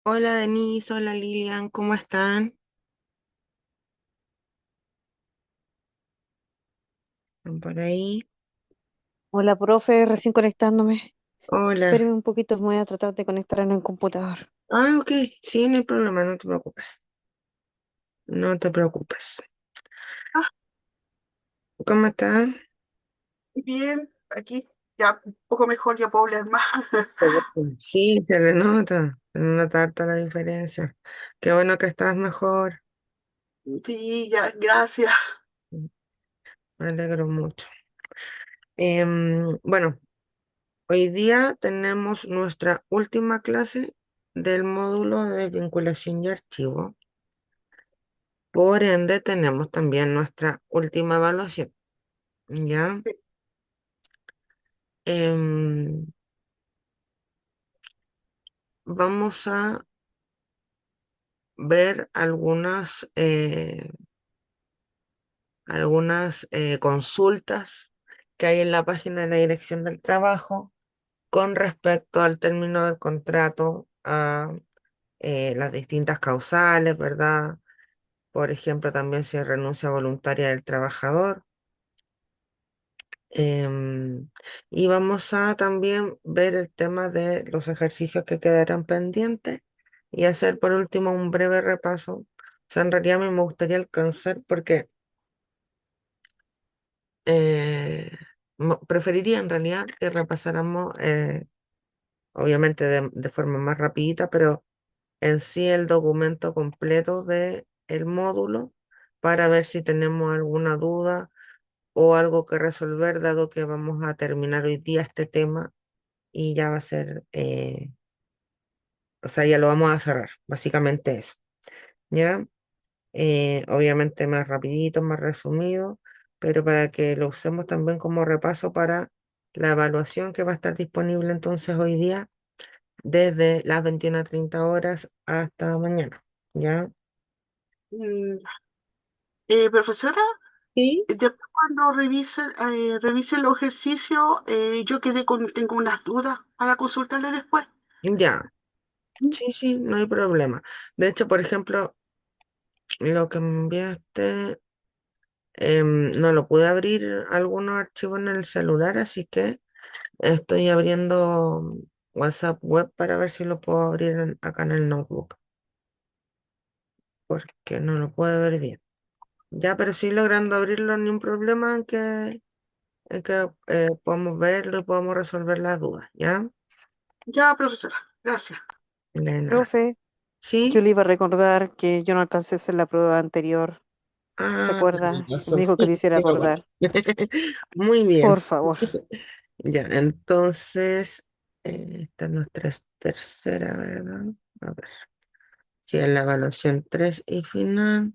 Hola Denise, hola Lilian, ¿cómo están? ¿Están por ahí? Hola, profe, recién conectándome. Hola. Espéreme un poquito, me voy a tratar de conectar en el computador. Ah, ok, sí, no hay problema, no te preocupes. No te preocupes. Ah, ¿Cómo están? bien, aquí ya un poco mejor, ya puedo hablar más. Sí, se le nota harta la diferencia. Qué bueno que estás mejor. Sí, ya, gracias. Me alegro mucho. Bueno, hoy día tenemos nuestra última clase del módulo de vinculación y archivo. Por ende, tenemos también nuestra última evaluación. ¿Ya? Sí. Em, Vamos a ver algunas consultas que hay en la página de la Dirección del Trabajo con respecto al término del contrato, a las distintas causales, ¿verdad? Por ejemplo, también si hay renuncia voluntaria del trabajador. Y vamos a también ver el tema de los ejercicios que quedarán pendientes y hacer por último un breve repaso. O sea, en realidad a mí me gustaría alcanzar porque eh, preferiría en realidad que repasáramos, obviamente de forma más rapidita, pero en sí el documento completo de el módulo para ver si tenemos alguna duda o algo que resolver, dado que vamos a terminar hoy día este tema y ya va a ser, o sea, ya lo vamos a cerrar, básicamente eso, ¿ya? Obviamente más rapidito, más resumido, pero para que lo usemos también como repaso para la evaluación que va a estar disponible entonces hoy día desde las 21:30 hasta mañana, ¿ya? Mm, profesora, Sí, después cuando revisen los ejercicios, tengo unas dudas para consultarle después. ya, sí, sí, no hay problema. De hecho, por ejemplo, lo que me enviaste, no lo pude abrir algunos archivos en el celular, así que estoy abriendo WhatsApp web para ver si lo puedo abrir acá en el notebook, porque no lo puedo ver bien. Ya, pero sí logrando abrirlo, ni un problema en que podamos verlo y podamos resolver las dudas, ¿ya? Ya, profesora, gracias. De nada. Profe, yo ¿Sí? le iba a recordar que yo no alcancé a hacer la prueba anterior. ¿Se Ah, acuerda? Me eso. dijo que le hiciera Sí, me acuerdo. acordar. Muy Por bien. favor. Ya, entonces, esta es nuestra tercera, ¿verdad? A ver, si es la evaluación 3 y final.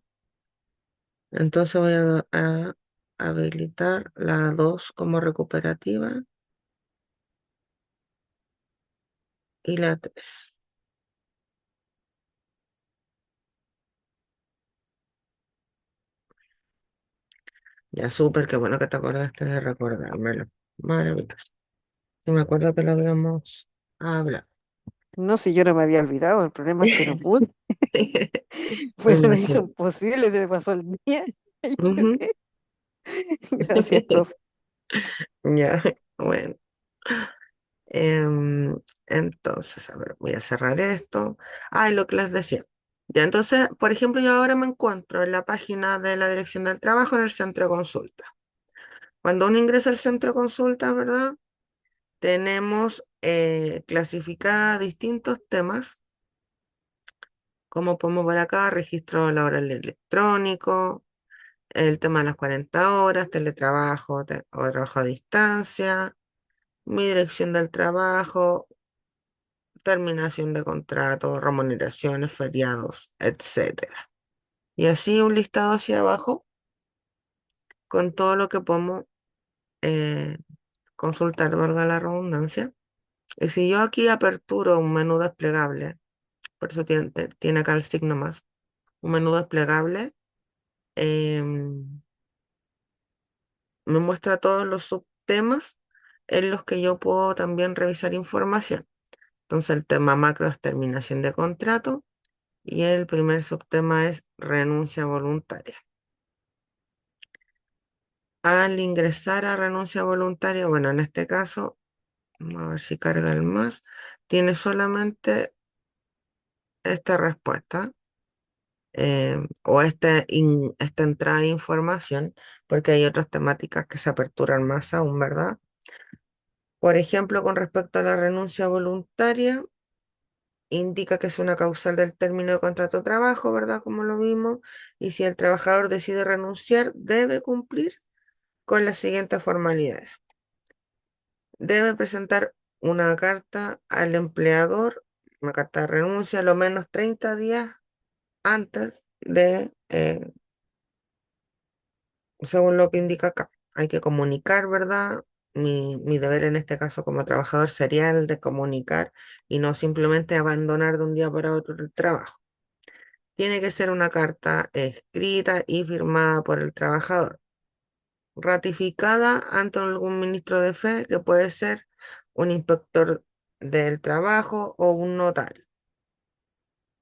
Entonces voy a habilitar la 2 como recuperativa y la 3. Ya, súper, qué bueno que te acordaste de recordármelo. Maravilloso. Sí, me acuerdo que lo habíamos hablado. No, si yo no me había olvidado, el problema es que no pude. Me Pues se me hizo imagino. imposible, se me pasó el día. Ahí Ujú. quedé. Gracias, profe. Ya, bueno. Em, entonces, a ver, voy a cerrar esto. Ah, y lo que les decía. Ya, entonces, por ejemplo, yo ahora me encuentro en la página de la Dirección del Trabajo en el centro de consulta. Cuando uno ingresa al centro de consulta, ¿verdad? Tenemos clasificadas distintos temas, como podemos ver acá, registro laboral electrónico, el tema de las 40 horas, teletrabajo o trabajo a distancia, mi dirección del trabajo, terminación de contrato, remuneraciones, feriados, etcétera. Y así un listado hacia abajo con todo lo que podemos eh, consultar, valga la redundancia. Y si yo aquí aperturo un menú desplegable, por eso tiene acá el signo más, un menú desplegable, me muestra todos los subtemas en los que yo puedo también revisar información. Entonces el tema macro es terminación de contrato y el primer subtema es renuncia voluntaria. Al ingresar a renuncia voluntaria, bueno, en este caso, vamos a ver si carga el más, tiene solamente esta respuesta o esta entrada de información, porque hay otras temáticas que se aperturan más aún, ¿verdad? Por ejemplo, con respecto a la renuncia voluntaria, indica que es una causal del término de contrato de trabajo, ¿verdad? Como lo vimos, y si el trabajador decide renunciar, debe cumplir con las siguientes formalidades. Debe presentar una carta al empleador, una carta de renuncia, a lo menos 30 días antes de, según lo que indica acá. Hay que comunicar, ¿verdad? Mi deber en este caso como trabajador sería el de comunicar y no simplemente abandonar de un día para otro el trabajo. Tiene que ser una carta escrita y firmada por el trabajador, ratificada ante algún ministro de fe, que puede ser un inspector del trabajo o un notario.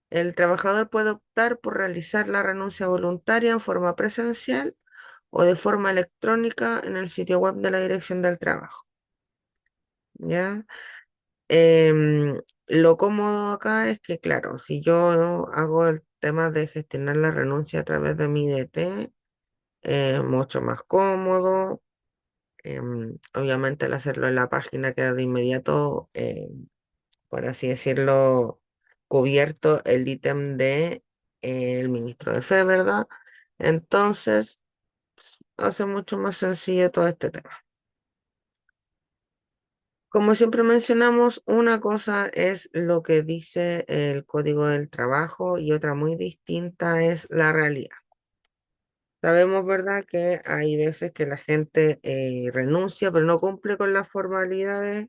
El trabajador puede optar por realizar la renuncia voluntaria en forma presencial o de forma electrónica en el sitio web de la Dirección del Trabajo. ¿Ya? Lo cómodo acá es que, claro, si yo hago el tema de gestionar la renuncia a través de mi DT, mucho más cómodo. Obviamente al hacerlo en la página queda de inmediato, por así decirlo, cubierto el ítem de el ministro de Fe, ¿verdad? Entonces, hace mucho más sencillo todo este tema. Como siempre mencionamos, una cosa es lo que dice el Código del Trabajo y otra muy distinta es la realidad. Sabemos, ¿verdad?, que hay veces que la gente renuncia, pero no cumple con las formalidades.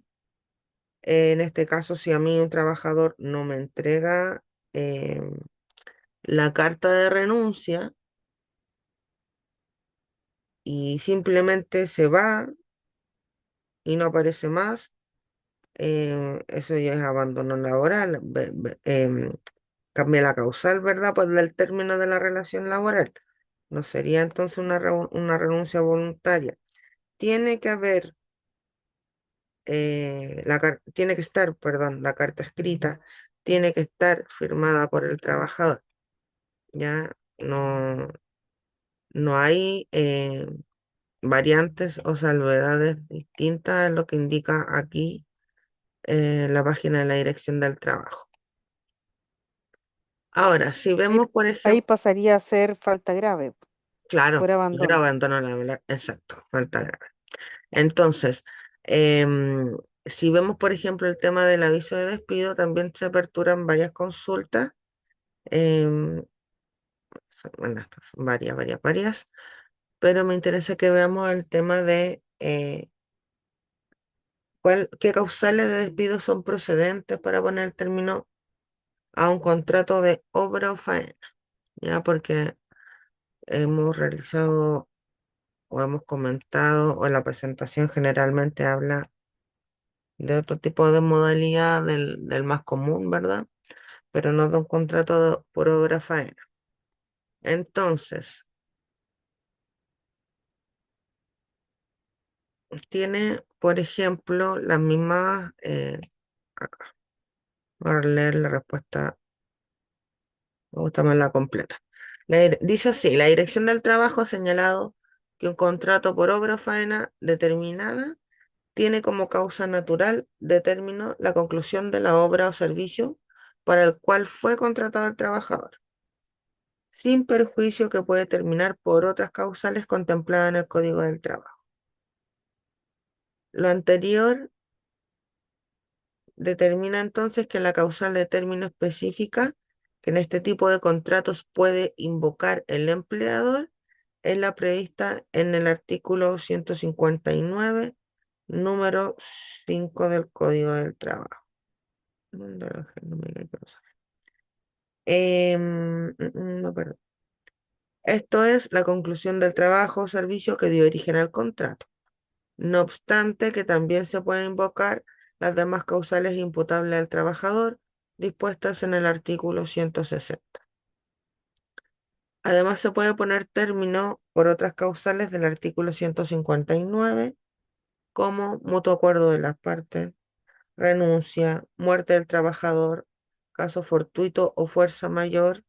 En este caso, si a mí un trabajador no me entrega eh, la carta de renuncia y simplemente se va y no aparece más, eso ya es abandono laboral. Cambia la causal, ¿verdad? Pues del término de la relación laboral. No sería entonces una renuncia voluntaria. Tiene que haber, tiene que estar, perdón, la carta escrita, tiene que estar firmada por el trabajador. Ya no hay variantes o salvedades distintas a lo que indica aquí la página de la Dirección del Trabajo. Ahora, si Ahí, vemos, por ahí ejemplo, pasaría a ser falta grave claro, por yo abandono. abandono exacto, falta grave. Entonces, em, si vemos, por ejemplo, el tema del aviso de despido, también se aperturan varias consultas. em, bueno, estas son varias, pero me interesa que veamos el tema de qué causales de despido son procedentes para poner término a un contrato de obra o faena, ¿ya? Porque hemos realizado o hemos comentado, o la presentación generalmente habla de otro tipo de modalidad del más común, ¿verdad? Pero no de un contrato por obra faena. Entonces, tiene, por ejemplo, las mismas, acá, voy a leer la respuesta, me gusta más la completa. Dice así, la Dirección del Trabajo ha señalado que un contrato por obra o faena determinada tiene como causa natural de término la conclusión de la obra o servicio para el cual fue contratado el trabajador, sin perjuicio que puede terminar por otras causales contempladas en el Código del Trabajo. Lo anterior determina entonces que la causal de término específica que en este tipo de contratos puede invocar el empleador es la prevista en el artículo 159, número 5 del Código del Trabajo. No me diga qué cosa. No, perdón. Esto es la conclusión del trabajo o servicio que dio origen al contrato. No obstante, que también se puede invocar las demás causales imputables al trabajador dispuestas en el artículo 160. Además, se puede poner término por otras causales del artículo 159, como mutuo acuerdo de las partes, renuncia, muerte del trabajador, caso fortuito o fuerza mayor,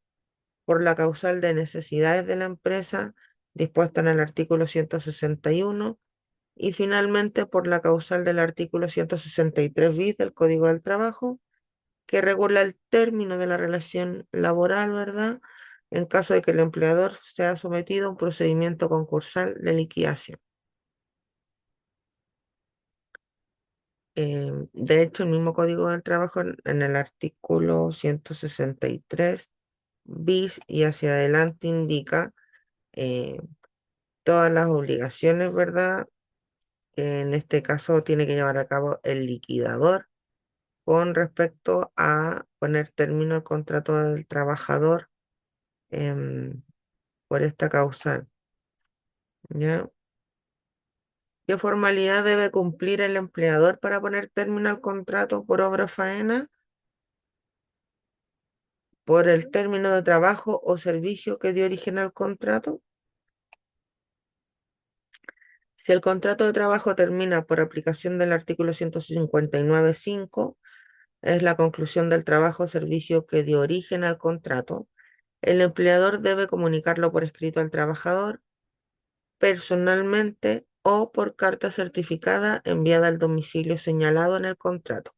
por la causal de necesidades de la empresa dispuesta en el artículo 161 y finalmente por la causal del artículo 163 bis del Código del Trabajo, que regula el término de la relación laboral, ¿verdad? En caso de que el empleador sea sometido a un procedimiento concursal de liquidación. De hecho, el mismo Código del Trabajo en el artículo 163 bis y hacia adelante indica eh, todas las obligaciones, ¿verdad? Que en este caso tiene que llevar a cabo el liquidador con respecto a poner término al contrato del trabajador em, por esta causal, ¿ya? ¿Qué formalidad debe cumplir el empleador para poner término al contrato por obra o faena? Por el término de trabajo o servicio que dio origen al contrato. Si el contrato de trabajo termina por aplicación del artículo 159.5, es la conclusión del trabajo o servicio que dio origen al contrato, el empleador debe comunicarlo por escrito al trabajador, personalmente o por carta certificada enviada al domicilio señalado en el contrato,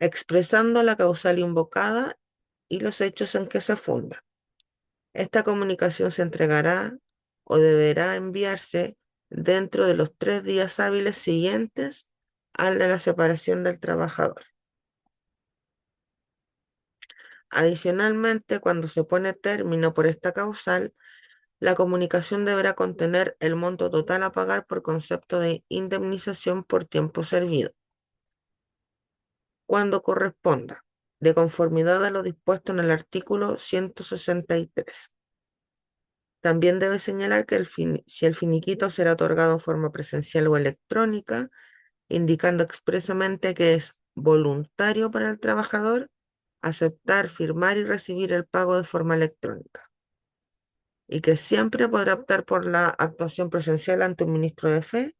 expresando la causal invocada y los hechos en que se funda. Esta comunicación se entregará o deberá enviarse dentro de los 3 días hábiles siguientes al de la separación del trabajador. Adicionalmente, cuando se pone término por esta causal, la comunicación deberá contener el monto total a pagar por concepto de indemnización por tiempo servido, cuando corresponda, de conformidad a lo dispuesto en el artículo 163. También debe señalar que si el finiquito será otorgado en forma presencial o electrónica, indicando expresamente que es voluntario para el trabajador aceptar, firmar y recibir el pago de forma electrónica, y que siempre podrá optar por la actuación presencial ante un ministro de fe.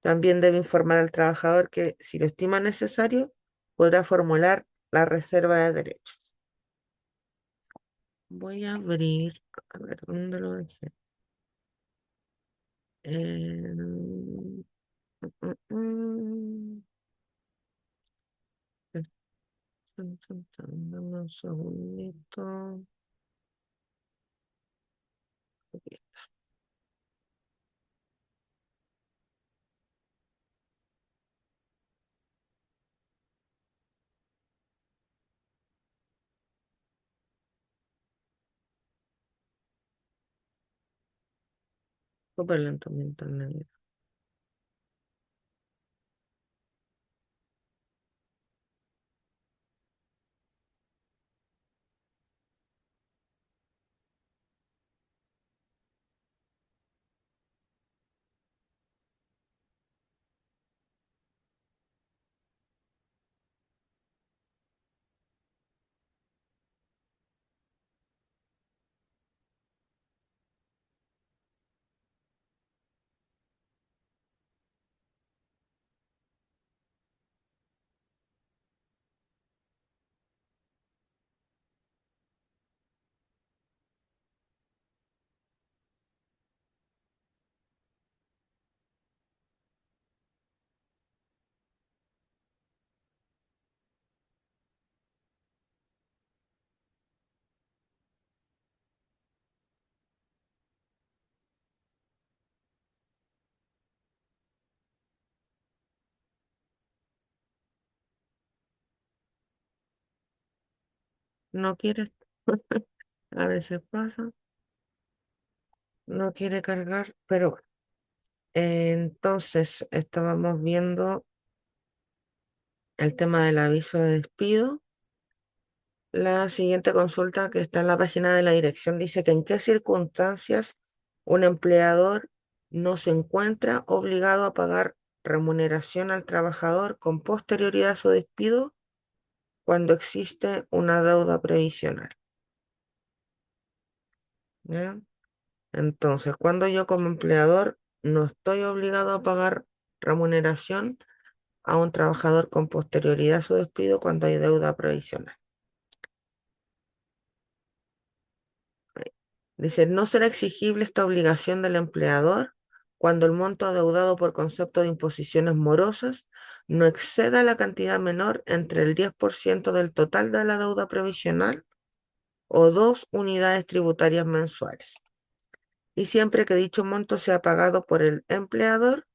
También debe informar al trabajador que, si lo estima necesario, podrá formular la reserva de derechos. Voy a abrir, a ver, ¿dónde lo dejé? Mm, mm, Dame un segundito. Aquí, súper lento mi internet. No quiere, a veces pasa, no quiere cargar, pero bueno. Entonces estábamos viendo el tema del aviso de despido. La siguiente consulta que está en la página de la dirección dice que en qué circunstancias un empleador no se encuentra obligado a pagar remuneración al trabajador con posterioridad a su despido cuando existe una deuda previsional. ¿Ya? Entonces, cuando yo como empleador no estoy obligado a pagar remuneración a un trabajador con posterioridad a su despido cuando hay deuda previsional. Dice, no será exigible esta obligación del empleador cuando el monto adeudado por concepto de imposiciones morosas no exceda la cantidad menor entre el 10% del total de la deuda previsional o 2 unidades tributarias mensuales. Y siempre que dicho monto sea pagado por el empleador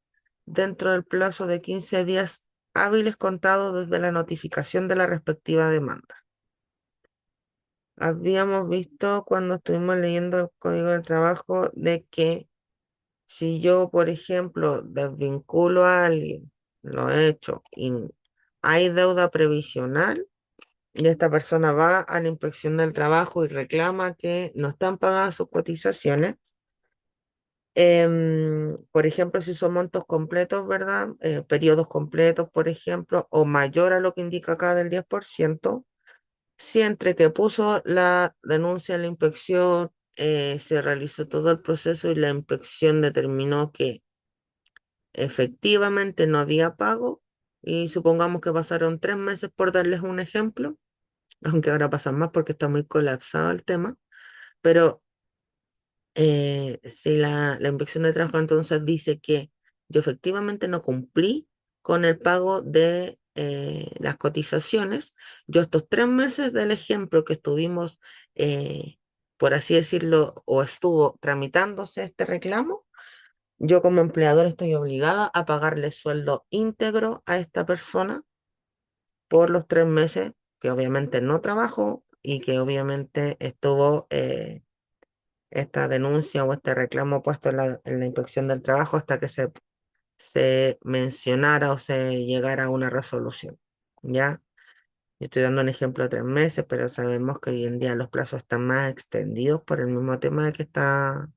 dentro del plazo de 15 días hábiles contados desde la notificación de la respectiva demanda. Habíamos visto cuando estuvimos leyendo el Código del Trabajo de que si yo, por ejemplo, desvinculo a alguien, lo he hecho, y hay deuda previsional, y esta persona va a la inspección del trabajo y reclama que no están pagadas sus cotizaciones, por ejemplo, si son montos completos, ¿verdad? Periodos completos, por ejemplo, o mayor a lo que indica acá del 10%, si entre que puso la denuncia en la inspección, se realizó todo el proceso y la inspección determinó que efectivamente no había pago, y supongamos que pasaron 3 meses por darles un ejemplo, aunque ahora pasan más porque está muy colapsado el tema, pero si la inspección de trabajo entonces dice que yo efectivamente no cumplí con el pago de las cotizaciones, yo estos 3 meses del ejemplo que estuvimos, por así decirlo, o estuvo tramitándose este reclamo, yo como empleador estoy obligada a pagarle sueldo íntegro a esta persona por los 3 meses que obviamente no trabajó y que obviamente estuvo esta denuncia o este reclamo puesto en la inspección del trabajo hasta que se mencionara o se llegara a una resolución. ¿Ya? Yo estoy dando un ejemplo de 3 meses, pero sabemos que hoy en día los plazos están más extendidos por el mismo tema de que está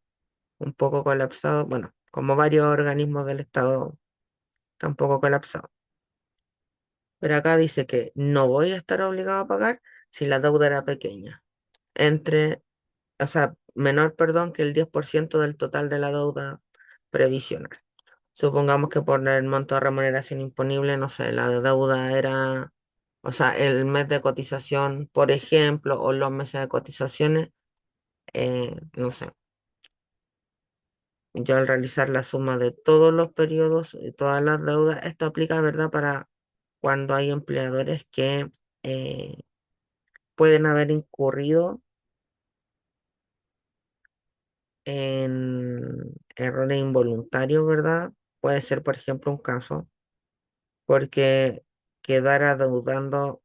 un poco colapsado. Bueno, como varios organismos del Estado está un poco colapsado. Pero acá dice que no voy a estar obligado a pagar si la deuda era pequeña. O sea, menor, perdón, que el 10% del total de la deuda previsional. Supongamos que por el monto de remuneración imponible, no sé, la deuda era, o sea, el mes de cotización, por ejemplo, o los meses de cotizaciones, no sé, yo al realizar la suma de todos los periodos y todas las deudas, esto aplica, ¿verdad?, para cuando hay empleadores que eh, pueden haber incurrido en errores involuntarios, ¿verdad? Puede ser, por ejemplo, un caso, porque quedar adeudando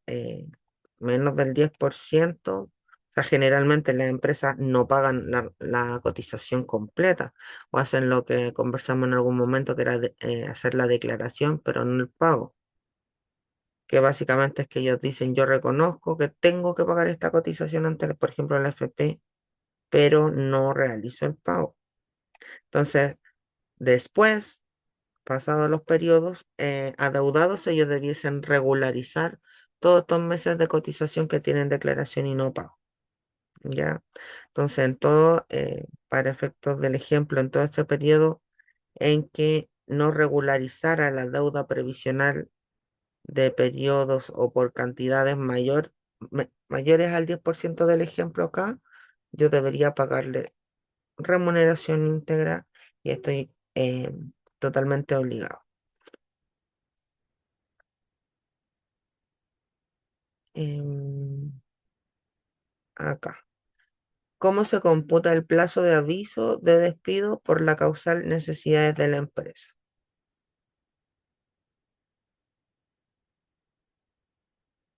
menos del 10%, o sea, generalmente las empresas no pagan la cotización completa o hacen lo que conversamos en algún momento, que era hacer la declaración, pero no el pago, que básicamente es que ellos dicen, yo reconozco que tengo que pagar esta cotización ante, por ejemplo, la FP, pero no realizo el pago. Entonces, después, pasados los periodos adeudados, ellos debiesen regularizar todos estos meses de cotización que tienen declaración y no pago. ¿Ya? Entonces, en todo, para efectos del ejemplo, en todo este periodo en que no regularizara la deuda previsional de periodos o por cantidades mayores al 10% del ejemplo acá, yo debería pagarle remuneración íntegra y estoy totalmente obligado. Em, Acá. ¿Cómo se computa el plazo de aviso de despido por la causal necesidades de la empresa?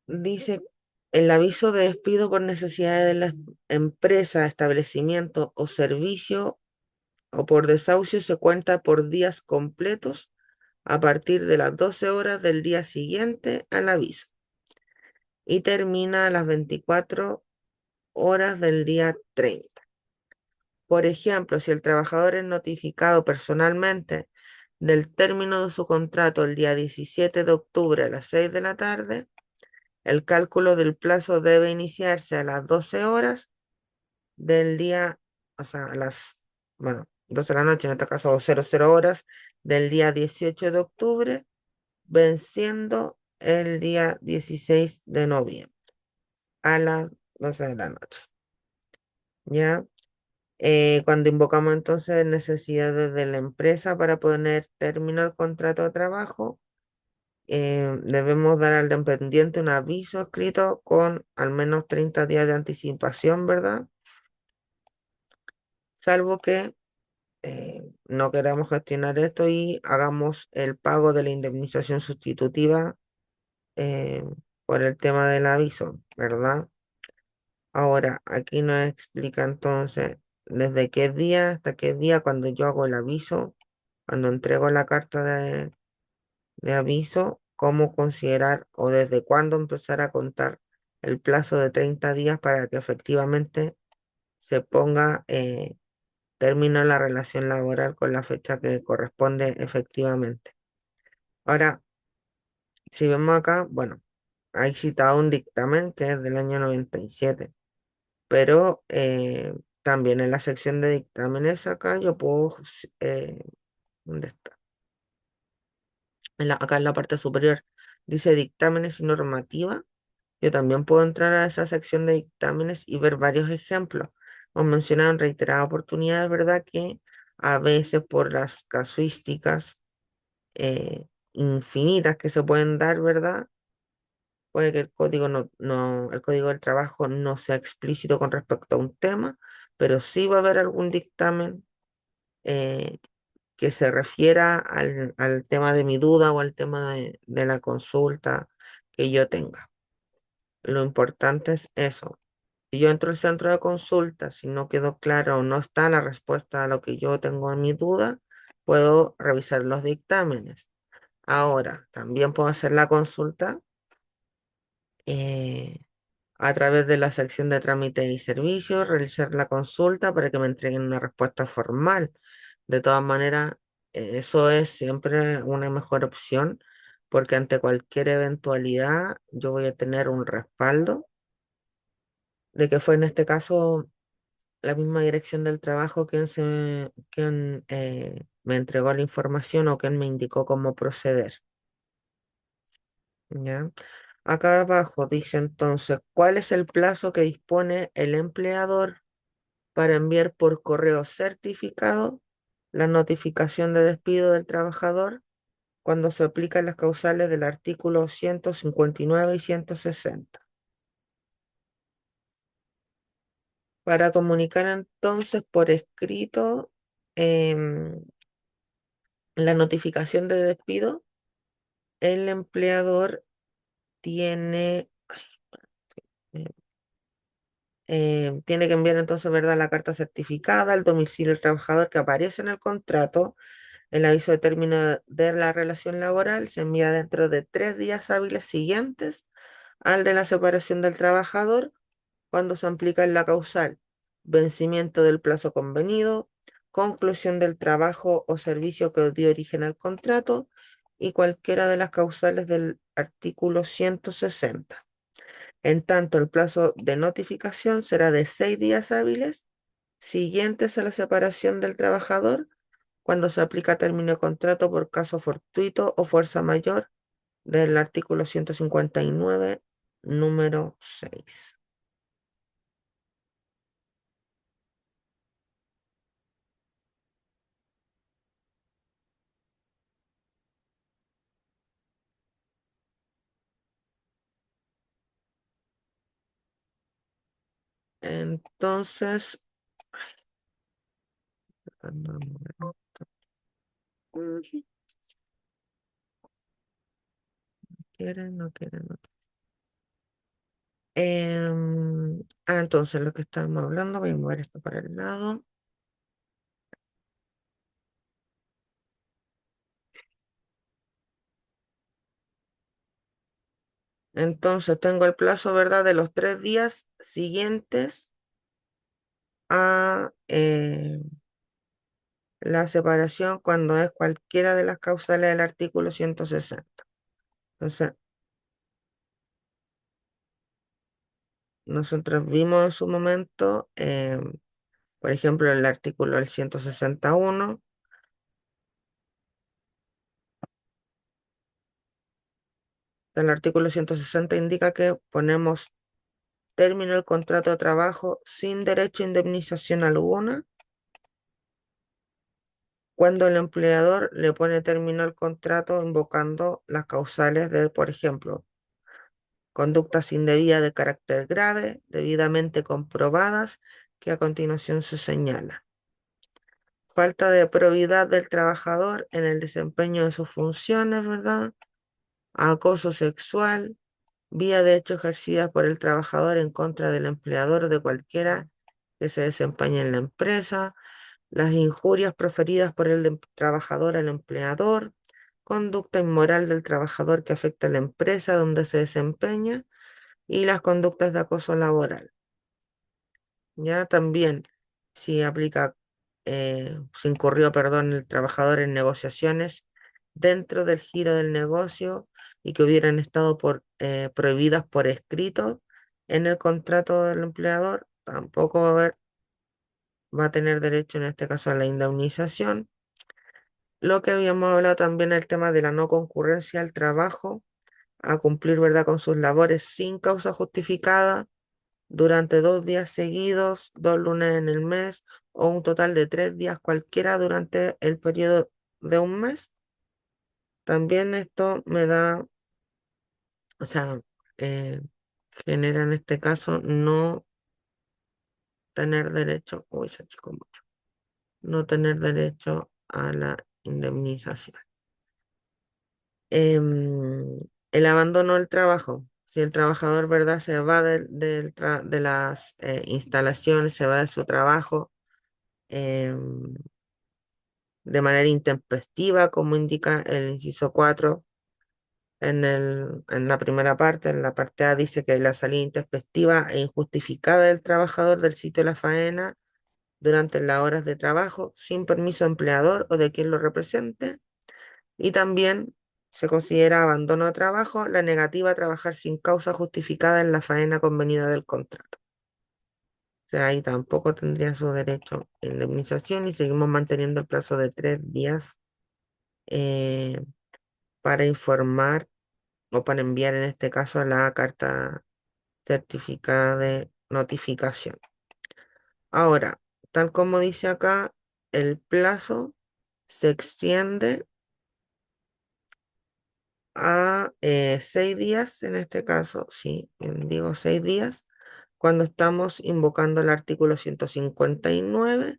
Dice, el aviso de despido por necesidades de la empresa, establecimiento o servicio o por desahucio se cuenta por días completos a partir de las 12 horas del día siguiente al aviso y termina a las 24 horas del día 30. Por ejemplo, si el trabajador es notificado personalmente del término de su contrato el día 17 de octubre a las 6 de la tarde, el cálculo del plazo debe iniciarse a las 12 horas del día, o sea, a las, bueno, 12 de la noche, en este caso, o 00 horas del día 18 de octubre, venciendo el día 16 de noviembre a las 12 de la noche. ¿Ya? Cuando invocamos entonces necesidades de la empresa para poner término al contrato de trabajo, debemos dar al dependiente un aviso escrito con al menos 30 días de anticipación, ¿verdad? Salvo que no queramos gestionar esto y hagamos el pago de la indemnización sustitutiva eh, por el tema del aviso, ¿verdad? Ahora, aquí nos explica entonces desde qué día hasta qué día cuando yo hago el aviso, cuando entrego la carta de aviso, cómo considerar o desde cuándo empezar a contar el plazo de 30 días para que efectivamente se ponga término a la relación laboral con la fecha que corresponde efectivamente. Ahora, si vemos acá, bueno, hay citado un dictamen que es del año 97, pero también en la sección de dictámenes acá yo puedo, ¿dónde está? Acá en la parte superior dice dictámenes y normativa. Yo también puedo entrar a esa sección de dictámenes y ver varios ejemplos. Hemos mencionado en reiteradas oportunidades, ¿verdad? Que a veces por las casuísticas infinitas que se pueden dar, ¿verdad? Puede que el código el código del trabajo no sea explícito con respecto a un tema, pero sí va a haber algún dictamen eh, que se refiera al tema de mi duda o al tema de la consulta que yo tenga. Lo importante es eso. Si yo entro al centro de consulta, si no quedó claro o no está la respuesta a lo que yo tengo en mi duda, puedo revisar los dictámenes. Ahora, también puedo hacer la consulta eh, a través de la sección de trámites y servicios, realizar la consulta para que me entreguen una respuesta formal. De todas maneras, eso es siempre una mejor opción porque ante cualquier eventualidad yo voy a tener un respaldo de que fue en este caso la misma dirección del trabajo quien me entregó la información o quien me indicó cómo proceder. ¿Ya? Acá abajo dice entonces, ¿cuál es el plazo que dispone el empleador para enviar por correo certificado la notificación de despido del trabajador cuando se aplican las causales del artículo 159 y 160? Para comunicar entonces por escrito em, la notificación de despido, el empleador tiene, eh, tiene que enviar entonces, ¿verdad?, la carta certificada al domicilio del trabajador que aparece en el contrato. El aviso de término de la relación laboral se envía dentro de 3 días hábiles siguientes al de la separación del trabajador cuando se aplica en la causal vencimiento del plazo convenido, conclusión del trabajo o servicio que dio origen al contrato y cualquiera de las causales del artículo 160. En tanto, el plazo de notificación será de 6 días hábiles siguientes a la separación del trabajador cuando se aplica término de contrato por caso fortuito o fuerza mayor del artículo 159, número 6. Entonces, no quieren, no quieren, no quieren. Entonces lo que estamos hablando, voy a mover esto para el lado. Entonces tengo el plazo, ¿verdad?, de los 3 días siguientes a la separación cuando es cualquiera de las causales del artículo 160. Entonces, nosotros vimos en su momento, por ejemplo, el artículo del 161. El artículo 160 indica que ponemos término el contrato de trabajo sin derecho a indemnización alguna cuando el empleador le pone término al contrato invocando las causales de, por ejemplo, conductas indebidas de carácter grave, debidamente comprobadas, que a continuación se señala. Falta de probidad del trabajador en el desempeño de sus funciones, ¿verdad? Acoso sexual, vía de hecho ejercida por el trabajador en contra del empleador o de cualquiera que se desempeñe en la empresa, las injurias proferidas por el trabajador al empleador, conducta inmoral del trabajador que afecta a la empresa donde se desempeña y las conductas de acoso laboral. Ya también, si aplica, si incurrió, perdón, el trabajador en negociaciones dentro del giro del negocio y que hubieran estado prohibidas por escrito en el contrato del empleador, tampoco va a tener derecho en este caso a la indemnización. Lo que habíamos hablado también el tema de la no concurrencia al trabajo, a cumplir, ¿verdad?, con sus labores sin causa justificada durante 2 días seguidos, 2 lunes en el mes, o un total de 3 días cualquiera durante el periodo de un mes. También esto me da, o sea, eh, genera en este caso no tener derecho, uy, se achicó mucho, no tener derecho a la indemnización. El abandono del trabajo. Si el trabajador, ¿verdad?, se va de las instalaciones, se va de su trabajo, em, de manera intempestiva, como indica el inciso 4 en la primera parte. En la parte A dice que la salida intempestiva e injustificada del trabajador del sitio de la faena durante las horas de trabajo, sin permiso de empleador o de quien lo represente. Y también se considera abandono de trabajo la negativa a trabajar sin causa justificada en la faena convenida del contrato. O sea, ahí tampoco tendría su derecho a indemnización y seguimos manteniendo el plazo de 3 días eh, para informar o para enviar en este caso la carta certificada de notificación. Ahora, tal como dice acá, el plazo se extiende a 6 días, en este caso, sí, digo 6 días, cuando estamos invocando el artículo 159,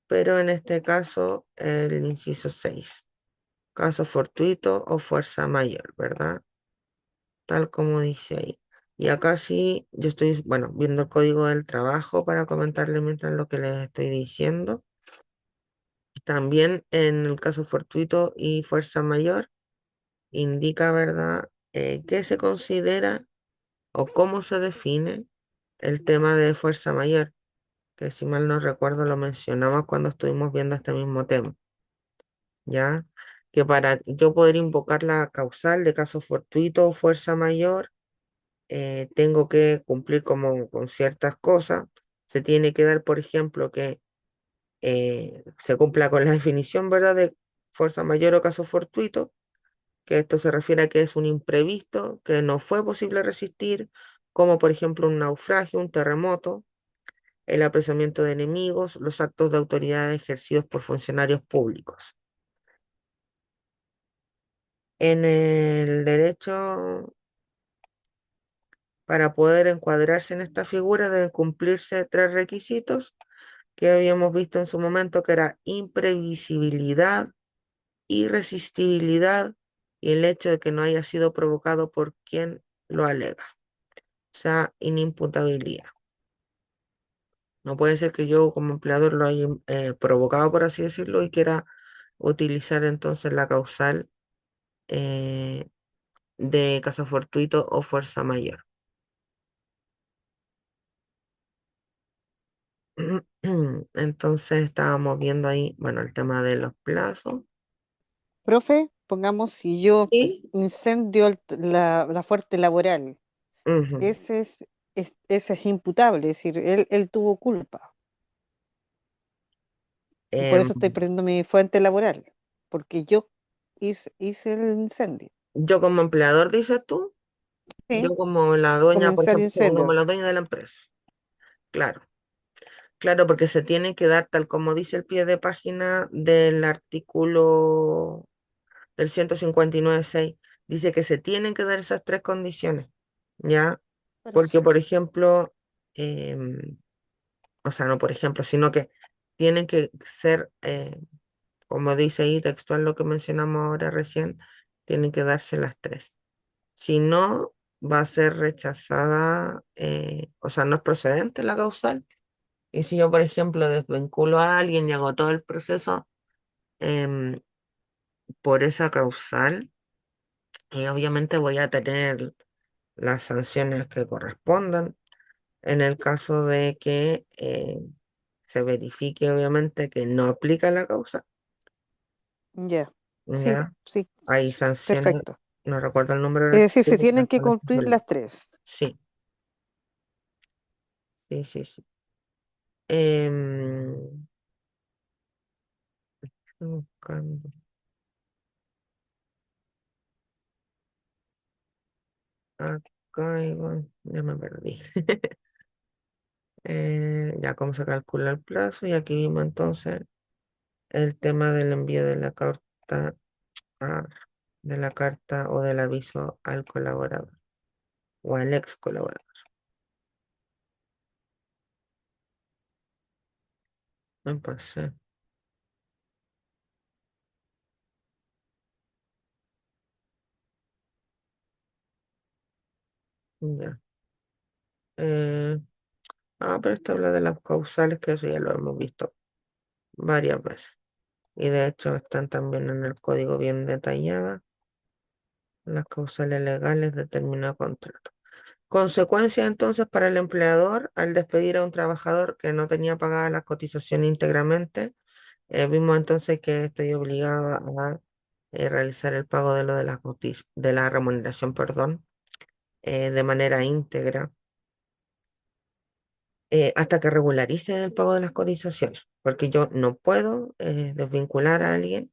pero en este caso el inciso 6, caso fortuito o fuerza mayor, ¿verdad? Tal como dice ahí. Y acá sí, yo estoy, bueno, viendo el código del trabajo para comentarle mientras lo que les estoy diciendo. También en el caso fortuito y fuerza mayor, indica, ¿verdad?, qué se considera o cómo se define el tema de fuerza mayor, que si mal no recuerdo lo mencionamos cuando estuvimos viendo este mismo tema, ¿ya? Que para yo poder invocar la causal de caso fortuito o fuerza mayor, tengo que cumplir como con ciertas cosas. Se tiene que dar, por ejemplo, que se cumpla con la definición, ¿verdad?, de fuerza mayor o caso fortuito, que esto se refiere a que es un imprevisto que no fue posible resistir, como por ejemplo un naufragio, un terremoto, el apresamiento de enemigos, los actos de autoridad ejercidos por funcionarios públicos. En el derecho, para poder encuadrarse en esta figura, deben cumplirse 3 requisitos que habíamos visto en su momento, que era imprevisibilidad, irresistibilidad y el hecho de que no haya sido provocado por quien lo alega, o sea, inimputabilidad. No puede ser que yo como empleador lo haya provocado, por así decirlo, y quiera utilizar entonces la causal eh, de caso fortuito o fuerza mayor. Entonces estábamos viendo ahí, bueno, el tema de los plazos. Profe, pongamos si yo Y incendio la fuerte laboral, ujú, ese ese es imputable, es decir, él tuvo culpa. Y por em, eso estoy perdiendo mi fuente laboral, porque yo hice el incendio. yo como empleador, dices tú, Sí, yo como la dueña, por comenzar ejemplo, como incendio. la dueña de la empresa. Claro, claro, porque se tiene que dar, tal como dice el pie de página del artículo del 159.6, dice que se tienen que dar esas tres condiciones, ¿ya? Pero Porque, por ejemplo, em, o sea, no por ejemplo, sino que tienen que ser, como dice ahí textual lo que mencionamos ahora recién, tienen que darse las tres. Si no, va a ser rechazada, o sea, no es procedente la causal. Y si yo, por ejemplo, desvinculo a alguien y hago todo el proceso em, por esa causal, obviamente voy a tener las sanciones que correspondan. En el caso de que se verifique, obviamente, que no aplica la causa, ya, sí, ¿ya? sí, Hay sanciones, perfecto. no recuerdo el número del Es decir, se artículo, tienen las que cuales cumplir son- las tres. Sí, sí, sí, sí. Em, estoy buscando acá, y bueno, ya me perdí. Ya cómo se calcula el plazo y aquí vimos entonces el tema del envío ah, de la carta o del aviso al colaborador o al ex colaborador. Me pasé, ya. Eh, pero esto habla de las causales, que eso ya lo hemos visto varias veces. Y de hecho están también en el código bien detalladas las causales legales de término de contrato. Consecuencia entonces para el empleador al despedir a un trabajador que no tenía pagadas las cotizaciones íntegramente. Vimos entonces que estoy obligada a realizar el pago de lo de de la remuneración, perdón, de manera íntegra, hasta que regularice el pago de las cotizaciones, porque yo no puedo desvincular a alguien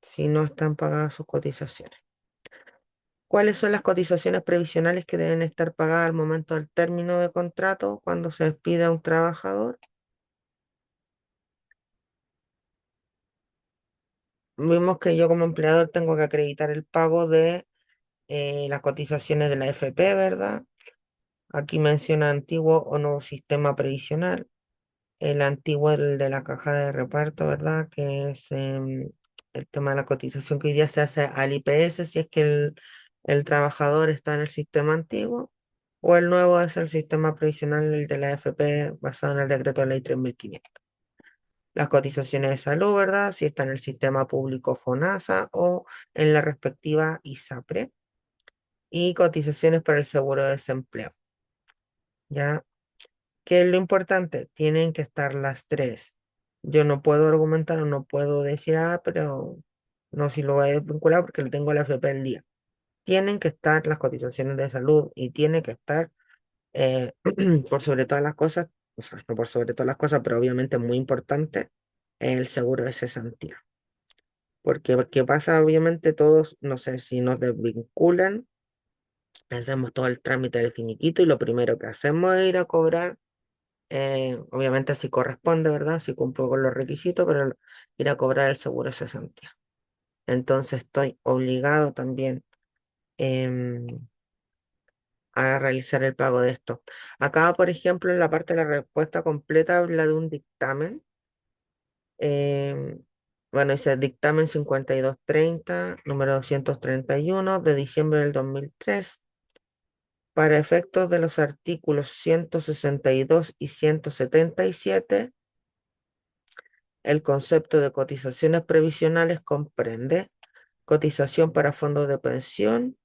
si no están pagadas sus cotizaciones. ¿Cuáles son las cotizaciones previsionales que deben estar pagadas al momento del término de contrato cuando se despide a un trabajador? Vimos que yo como empleador tengo que acreditar el pago de las cotizaciones de la FP, ¿verdad? Aquí menciona antiguo o nuevo sistema previsional. El antiguo, el de la caja de reparto, ¿verdad? Que es el tema de la cotización que hoy día se hace al IPS si es que el trabajador está en el sistema antiguo. O el nuevo es el sistema previsional, el de la AFP, basado en el decreto de ley 3.500. Las cotizaciones de salud, ¿verdad? Si está en el sistema público FONASA o en la respectiva ISAPRE. Y cotizaciones para el seguro de desempleo. ¿Ya? ¿Qué es lo importante? Tienen que estar las tres. Yo no puedo argumentar o no puedo decir, pero no, si lo voy a vincular porque le tengo la FP al día. Tienen que estar las cotizaciones de salud y tiene que estar, eh, por sobre todas las cosas, o sea, no por sobre todas las cosas, pero obviamente muy importante, el seguro de cesantía. Porque, ¿qué pasa? Obviamente todos, no sé, si nos desvinculan, hacemos todo el trámite de finiquito y lo primero que hacemos es ir a cobrar. Obviamente si corresponde, ¿verdad? Si cumplo con los requisitos, pero ir a cobrar el seguro de cesantía. Entonces estoy obligado también em, a realizar el pago de esto. Acá, por ejemplo, en la parte de la respuesta completa habla de un dictamen. em, bueno, dice dictamen 5230 número 231 de diciembre del 2003 para efectos de los artículos 162 y 177. El concepto de cotizaciones previsionales comprende cotización para fondos de pensión,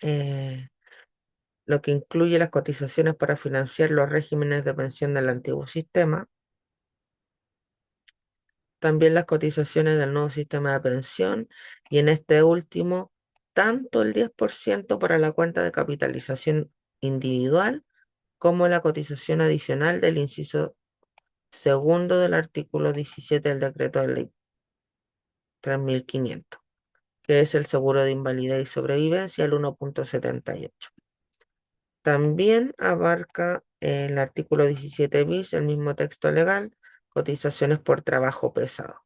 eh, lo que incluye las cotizaciones para financiar los regímenes de pensión del antiguo sistema, también las cotizaciones del nuevo sistema de pensión y en este último, tanto el 10% para la cuenta de capitalización individual como la cotización adicional del inciso segundo del artículo 17 del decreto de ley 3500, que es el seguro de invalidez y sobrevivencia, el 1.78. También abarca el artículo 17 bis, el mismo texto legal, cotizaciones por trabajo pesado.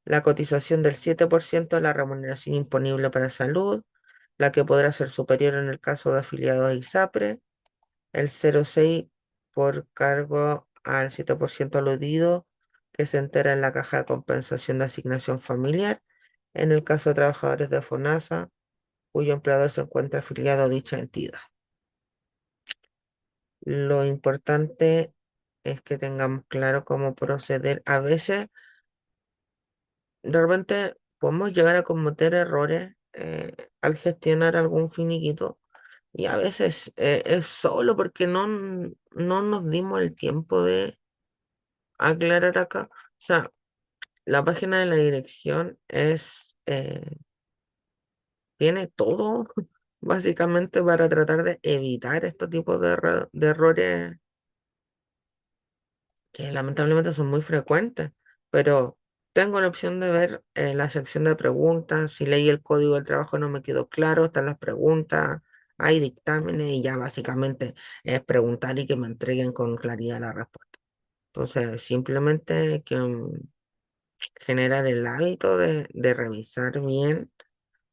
La cotización del 7% de la remuneración imponible para salud, la que podrá ser superior en el caso de afiliados a ISAPRE, el 0,6 por cargo al 7% aludido que se entera en la caja de compensación de asignación familiar, en el caso de trabajadores de FONASA, cuyo empleador se encuentra afiliado a dicha entidad. Lo importante es que tengamos claro cómo proceder. A veces, de repente, podemos llegar a cometer errores al gestionar algún finiquito y a veces es solo porque no nos dimos el tiempo de aclarar acá. O sea, la página de la dirección tiene todo básicamente para tratar de evitar estos tipos de errores que lamentablemente son muy frecuentes, pero tengo la opción de ver la sección de preguntas. Si leí el código del trabajo no me quedó claro, están las preguntas, hay dictámenes y ya básicamente es preguntar y que me entreguen con claridad la respuesta. Entonces, simplemente que generar el hábito de revisar bien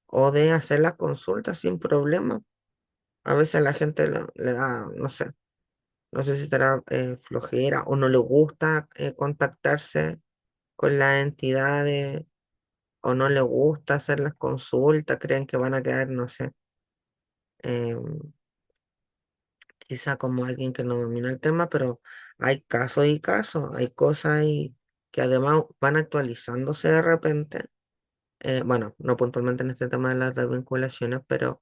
o de hacer las consultas sin problema. A veces la gente le da, no sé si estará flojera o no le gusta contactarse con las entidades o no le gusta hacer las consultas, creen que van a quedar, no sé, em, quizá como alguien que no domina el tema, pero hay casos y casos, hay cosas y que además van actualizándose de repente. Bueno, no puntualmente en este tema de las desvinculaciones, pero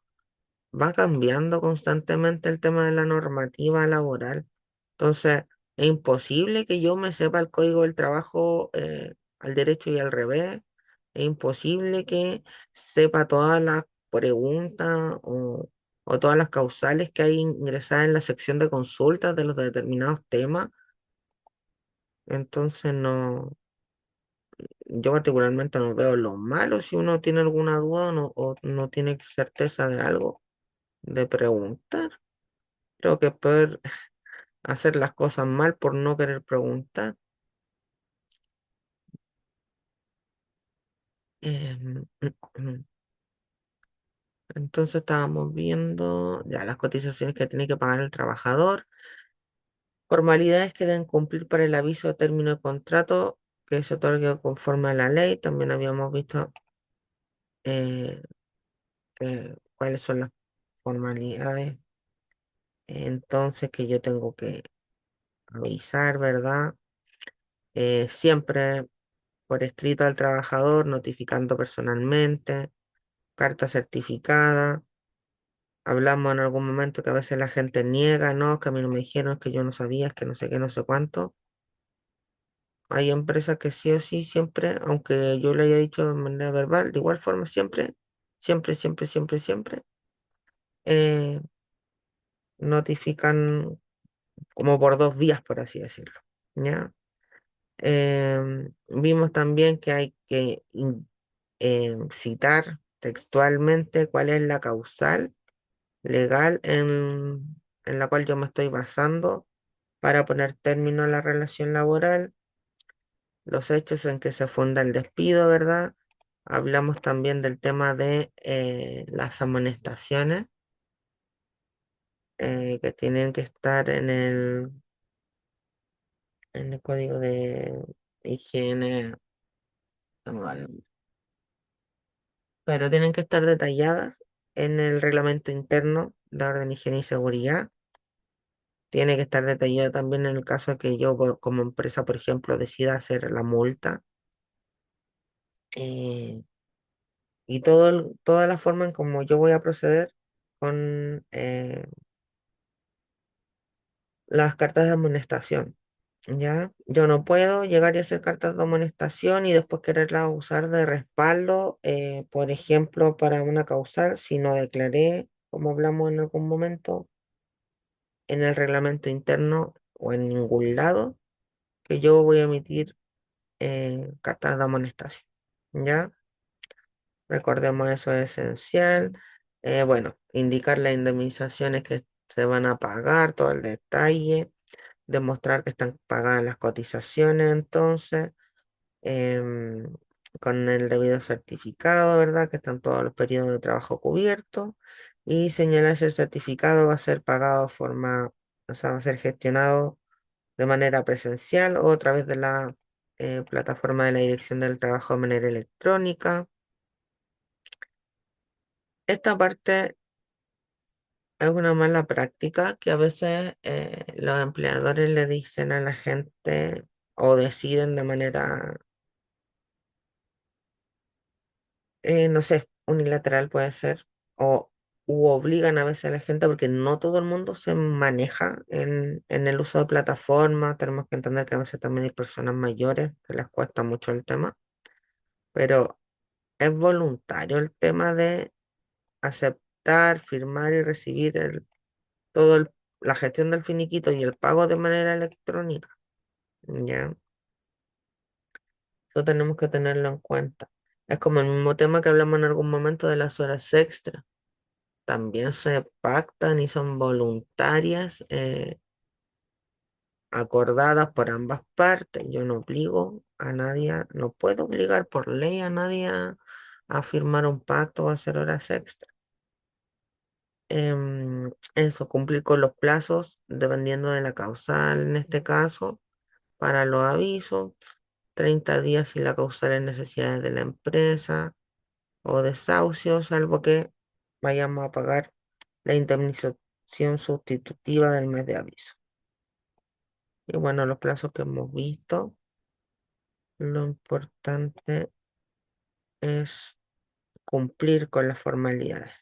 va cambiando constantemente el tema de la normativa laboral. Entonces, es imposible que yo me sepa el código del trabajo al derecho y al revés. Es imposible que sepa todas las preguntas o todas las causales que hay ingresadas en la sección de consultas de los determinados temas. Entonces, no, yo particularmente no veo lo malo si uno tiene alguna duda o no tiene certeza de algo, de preguntar. Creo que es peor hacer las cosas mal por no querer preguntar. Entonces estábamos viendo ya las cotizaciones que tiene que pagar el trabajador, formalidades que deben cumplir para el aviso de término de contrato que se otorgue conforme a la ley. También habíamos visto eh, cuáles son las formalidades. Entonces que yo tengo que avisar, ¿verdad? Siempre por escrito al trabajador, notificando personalmente, carta certificada. Hablamos en algún momento que a veces la gente niega, no, que a mí no me dijeron, es que yo no sabía, es que no sé qué, no sé cuánto. Hay empresas que sí o sí siempre, aunque yo le haya dicho de manera verbal, de igual forma siempre, siempre, siempre, siempre, siempre, eh, notifican como por dos vías, por así decirlo. ¿Ya? Vimos también que hay que citar textualmente cuál es la causal legal en la cual yo me estoy basando para poner término a la relación laboral, los hechos en que se funda el despido, ¿verdad? Hablamos también del tema de las amonestaciones que tienen que estar en el código de higiene, no me va el nombre, pero tienen que estar detalladas en el reglamento interno de orden, higiene y seguridad. Tiene que estar detallado también en el caso de que yo como empresa, por ejemplo, decida hacer la multa eh, y toda la forma en cómo yo voy a proceder con las cartas de amonestación. ¿Ya? Yo no puedo llegar y hacer cartas de amonestación y después quererlas usar de respaldo, por ejemplo, para una causal, si no declaré, como hablamos en algún momento, en el reglamento interno o en ningún lado, que yo voy a emitir cartas de amonestación. ¿Ya? Recordemos eso es esencial. Bueno, indicar las indemnizaciones que se van a pagar, todo el detalle, demostrar que están pagadas las cotizaciones, entonces, em, con el debido certificado, ¿verdad? Que están todos los periodos de trabajo cubiertos y señalar si el certificado va a ser pagado de forma, o sea, va a ser gestionado de manera presencial o a través de la plataforma de la Dirección del Trabajo de manera electrónica. Esta parte es una mala práctica que a veces los empleadores le dicen a la gente o deciden de manera, no sé, unilateral puede ser, o u obligan a veces a la gente porque no todo el mundo se maneja en el uso de plataformas. Tenemos que entender que a veces también hay personas mayores que les cuesta mucho el tema, pero es voluntario el tema de aceptar, firmar y recibir todo la gestión del finiquito y el pago de manera electrónica. Ya, eso tenemos que tenerlo en cuenta. Es como el mismo tema que hablamos en algún momento de las horas extras. También se pactan y son voluntarias, acordadas por ambas partes. Yo no obligo a nadie, no puedo obligar por ley a nadie a firmar un pacto o a hacer horas extras. Eso, cumplir con los plazos dependiendo de la causal en este caso, para los avisos, 30 días si la causal es necesidades de la empresa o desahucio, salvo que vayamos a pagar la indemnización sustitutiva del mes de aviso. Y bueno, los plazos que hemos visto, lo importante es cumplir con las formalidades.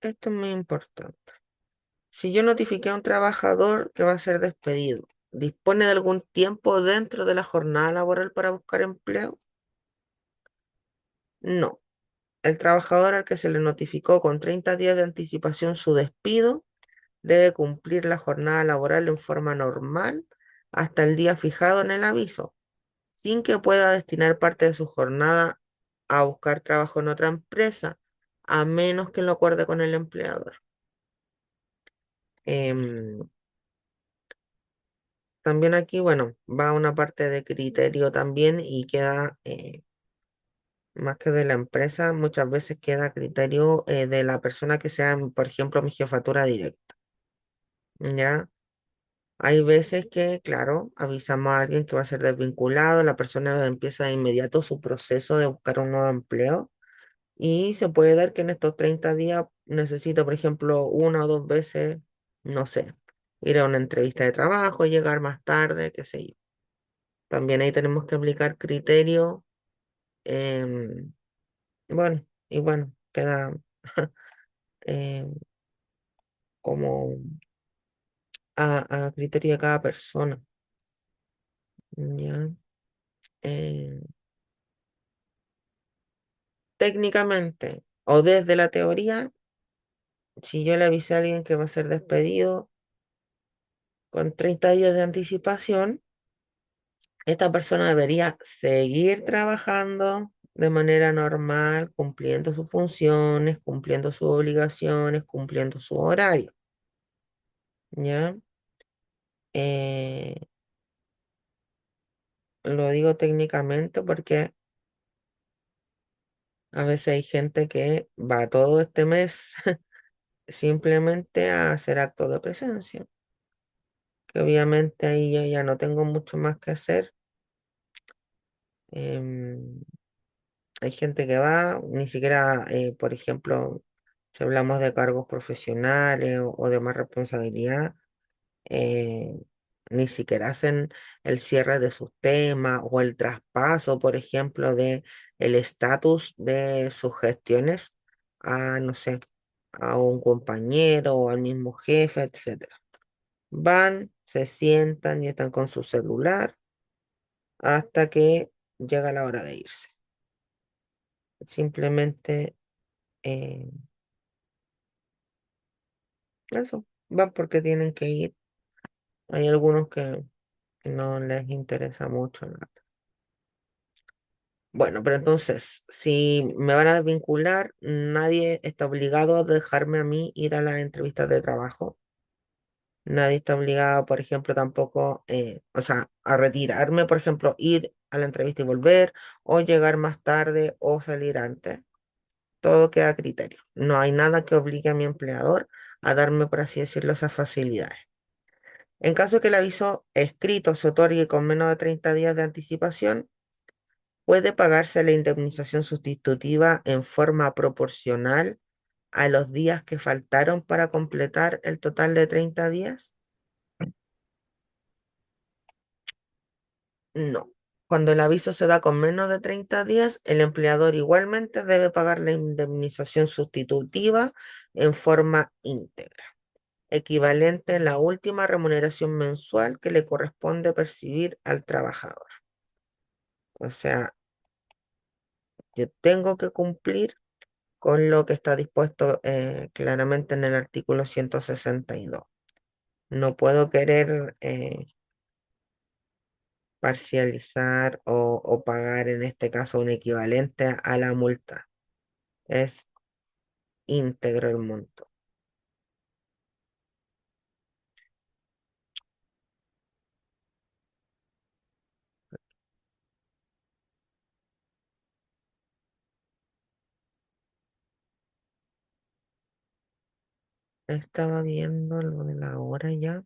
Esto es muy importante. Si yo notifiqué a un trabajador que va a ser despedido, ¿dispone de algún tiempo dentro de la jornada laboral para buscar empleo? No. El trabajador al que se le notificó con 30 días de anticipación su despido debe cumplir la jornada laboral en forma normal hasta el día fijado en el aviso, sin que pueda destinar parte de su jornada a buscar trabajo en otra empresa, a menos que lo acuerde con el empleador. Em, También aquí, bueno, va una parte de criterio también y queda, más que de la empresa, muchas veces queda a criterio de la persona que sea, por ejemplo, mi jefatura directa. ¿Ya? Hay veces que, claro, avisamos a alguien que va a ser desvinculado, la persona empieza de inmediato su proceso de buscar un nuevo empleo y se puede dar que en estos 30 días necesito, por ejemplo, una o dos veces, no sé, ir a una entrevista de trabajo, llegar más tarde, qué sé yo. También ahí tenemos que aplicar criterio, em, bueno, y bueno, queda em, como a criterio de cada persona, ¿ya? Eh, Técnicamente o desde la teoría, si yo le avisé a alguien que va a ser despedido con 30 días de anticipación, esta persona debería seguir trabajando de manera normal, cumpliendo sus funciones, cumpliendo sus obligaciones, cumpliendo su horario, ¿ya? Eh, lo digo técnicamente porque a veces hay gente que va todo este mes simplemente a hacer actos de presencia, que obviamente ahí yo ya no tengo mucho más que hacer. Em, Hay gente que va, ni siquiera, por ejemplo, si hablamos de cargos profesionales o de más responsabilidad, eh, ni siquiera hacen el cierre de sus temas o el traspaso, por ejemplo, de el estatus de sus gestiones a, no sé, a un compañero o al mismo jefe, etcétera. Van, se sientan y están con su celular hasta que llega la hora de irse. Simplemente eh, eso, van porque tienen que ir. Hay algunos que no les interesa mucho nada. Bueno, pero entonces, si me van a desvincular, nadie está obligado a dejarme a mí ir a las entrevistas de trabajo. Nadie está obligado, por ejemplo, tampoco, o sea, a retirarme, por ejemplo, ir a la entrevista y volver, o llegar más tarde o salir antes. Todo queda a criterio. No hay nada que obligue a mi empleador a darme, por así decirlo, esas facilidades. En caso que el aviso escrito se otorgue con menos de 30 días de anticipación, puede pagarse la indemnización sustitutiva en forma proporcional a los días que faltaron para completar el total de 30 días. No. Cuando el aviso se da con menos de 30 días, el empleador igualmente debe pagar la indemnización sustitutiva en forma íntegra, equivalente a la última remuneración mensual que le corresponde percibir al trabajador. O sea, yo tengo que cumplir con lo que está dispuesto claramente en el artículo 162. No puedo querer parcializar o pagar en este caso un equivalente a la multa. Es íntegro el monto. Estaba viendo lo de la hora ya.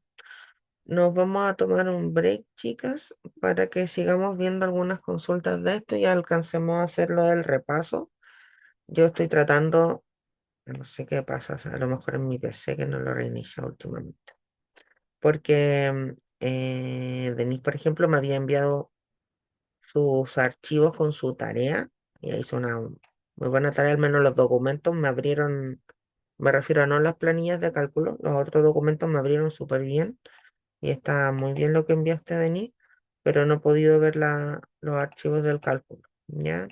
Nos vamos a tomar un break, chicas, para que sigamos viendo algunas consultas de esto y alcancemos a hacer lo del repaso. Yo estoy tratando, no sé qué pasa, o sea, a lo mejor en mi PC que no lo reinicia últimamente. Porque Denise, por ejemplo, me había enviado sus archivos con su tarea y hizo una muy buena tarea, al menos los documentos me abrieron, me refiero a no las planillas de cálculo, los otros documentos me abrieron súper bien y está muy bien lo que enviaste, Denise, pero no he podido ver los archivos del cálculo, ¿ya?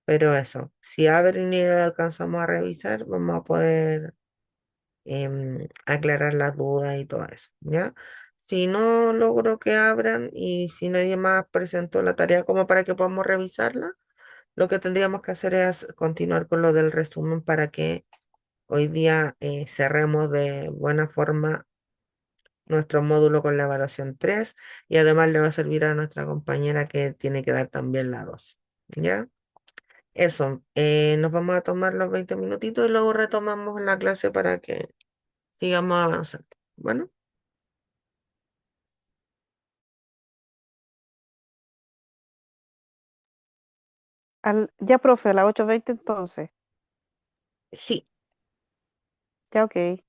Pero eso, si abren y lo alcanzamos a revisar, vamos a poder aclarar las dudas y todo eso, ¿ya? Si no logro que abran y si nadie más presentó la tarea como para que podamos revisarla, lo que tendríamos que hacer es continuar con lo del resumen para que hoy día cerremos de buena forma nuestro módulo con la evaluación 3 y además le va a servir a nuestra compañera que tiene que dar también la 2, ¿ya? Eso, nos vamos a tomar los 20 minutitos y luego retomamos la clase para que sigamos avanzando. Bueno, Ya, profe, a las 8:20 entonces. sí. Ya, ok.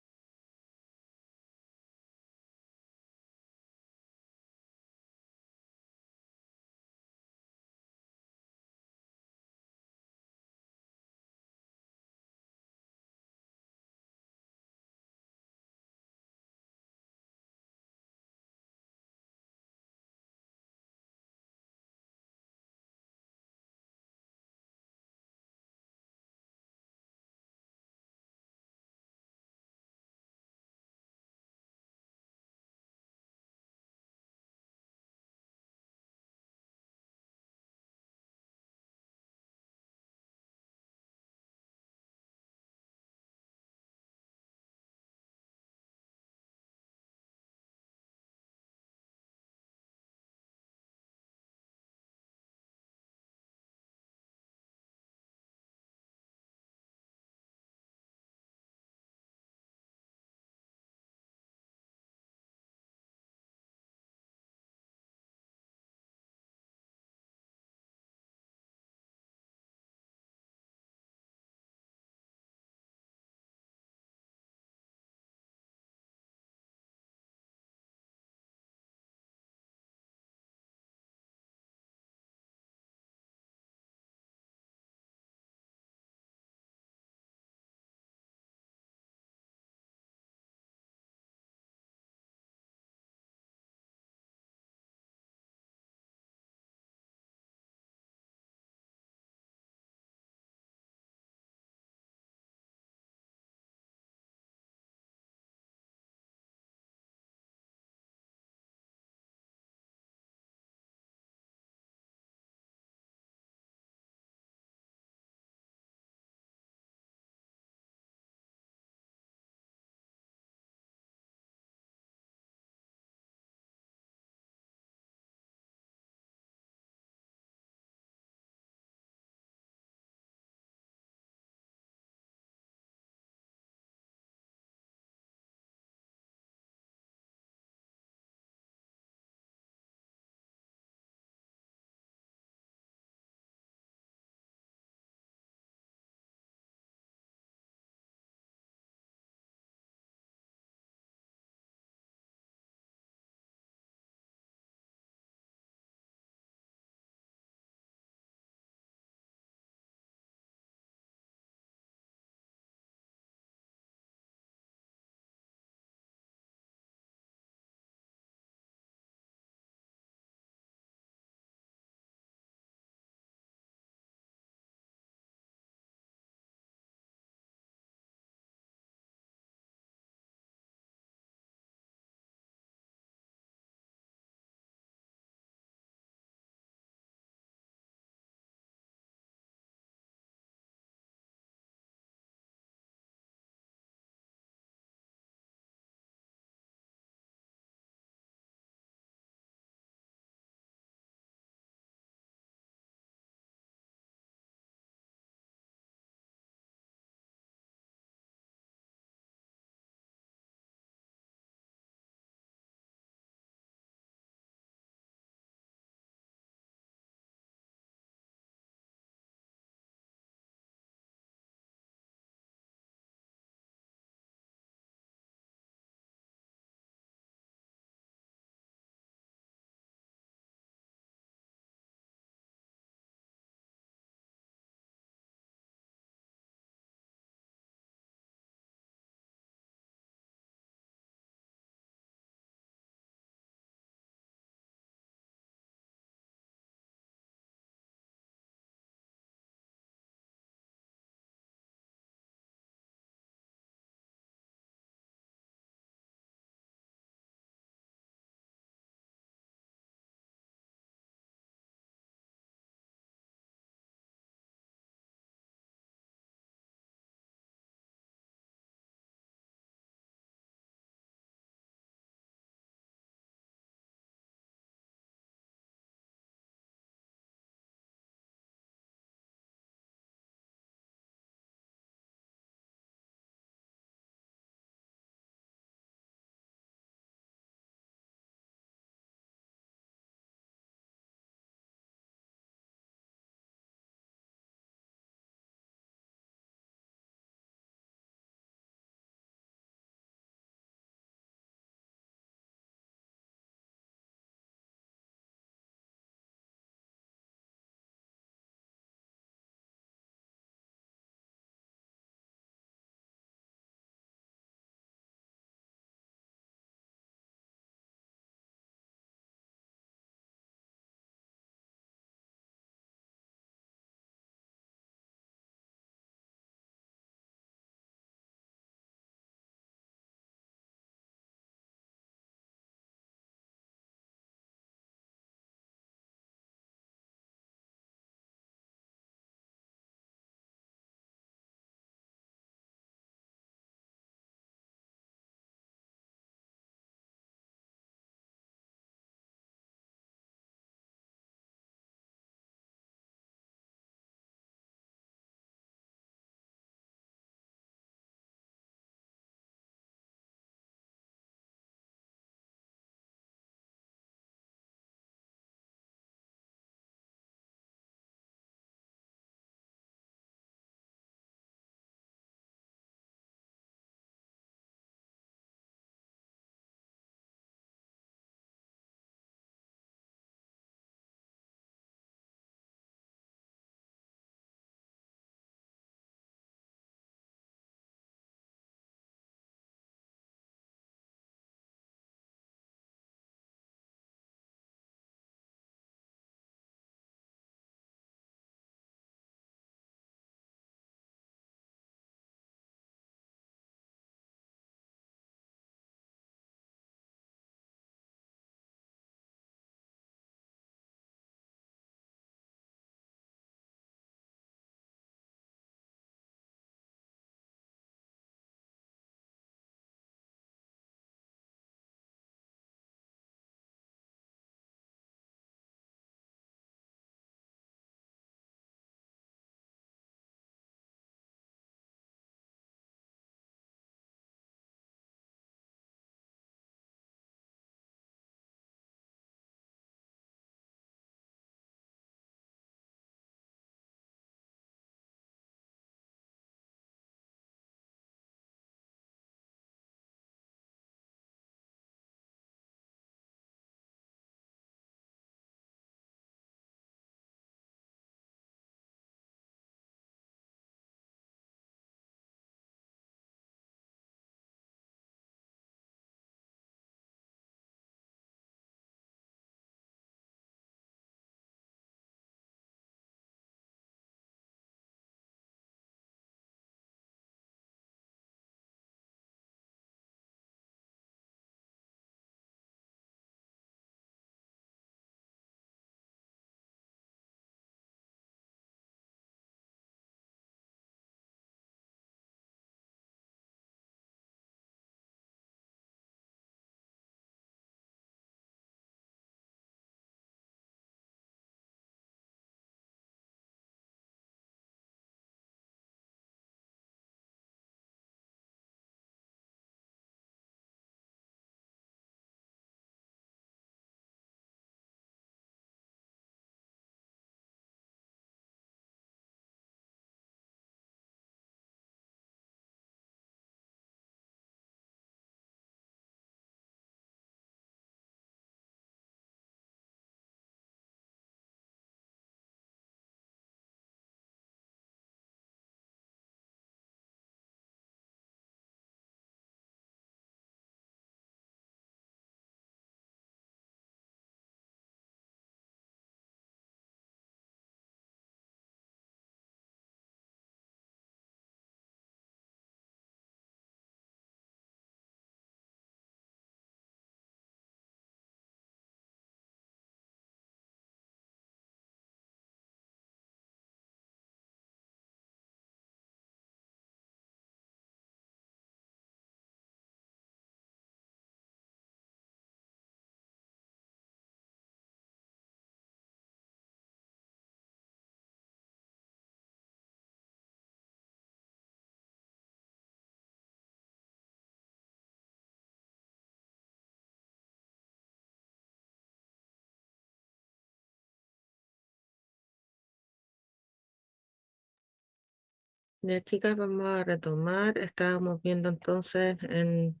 Ya, chicas, vamos a retomar. Estábamos viendo entonces en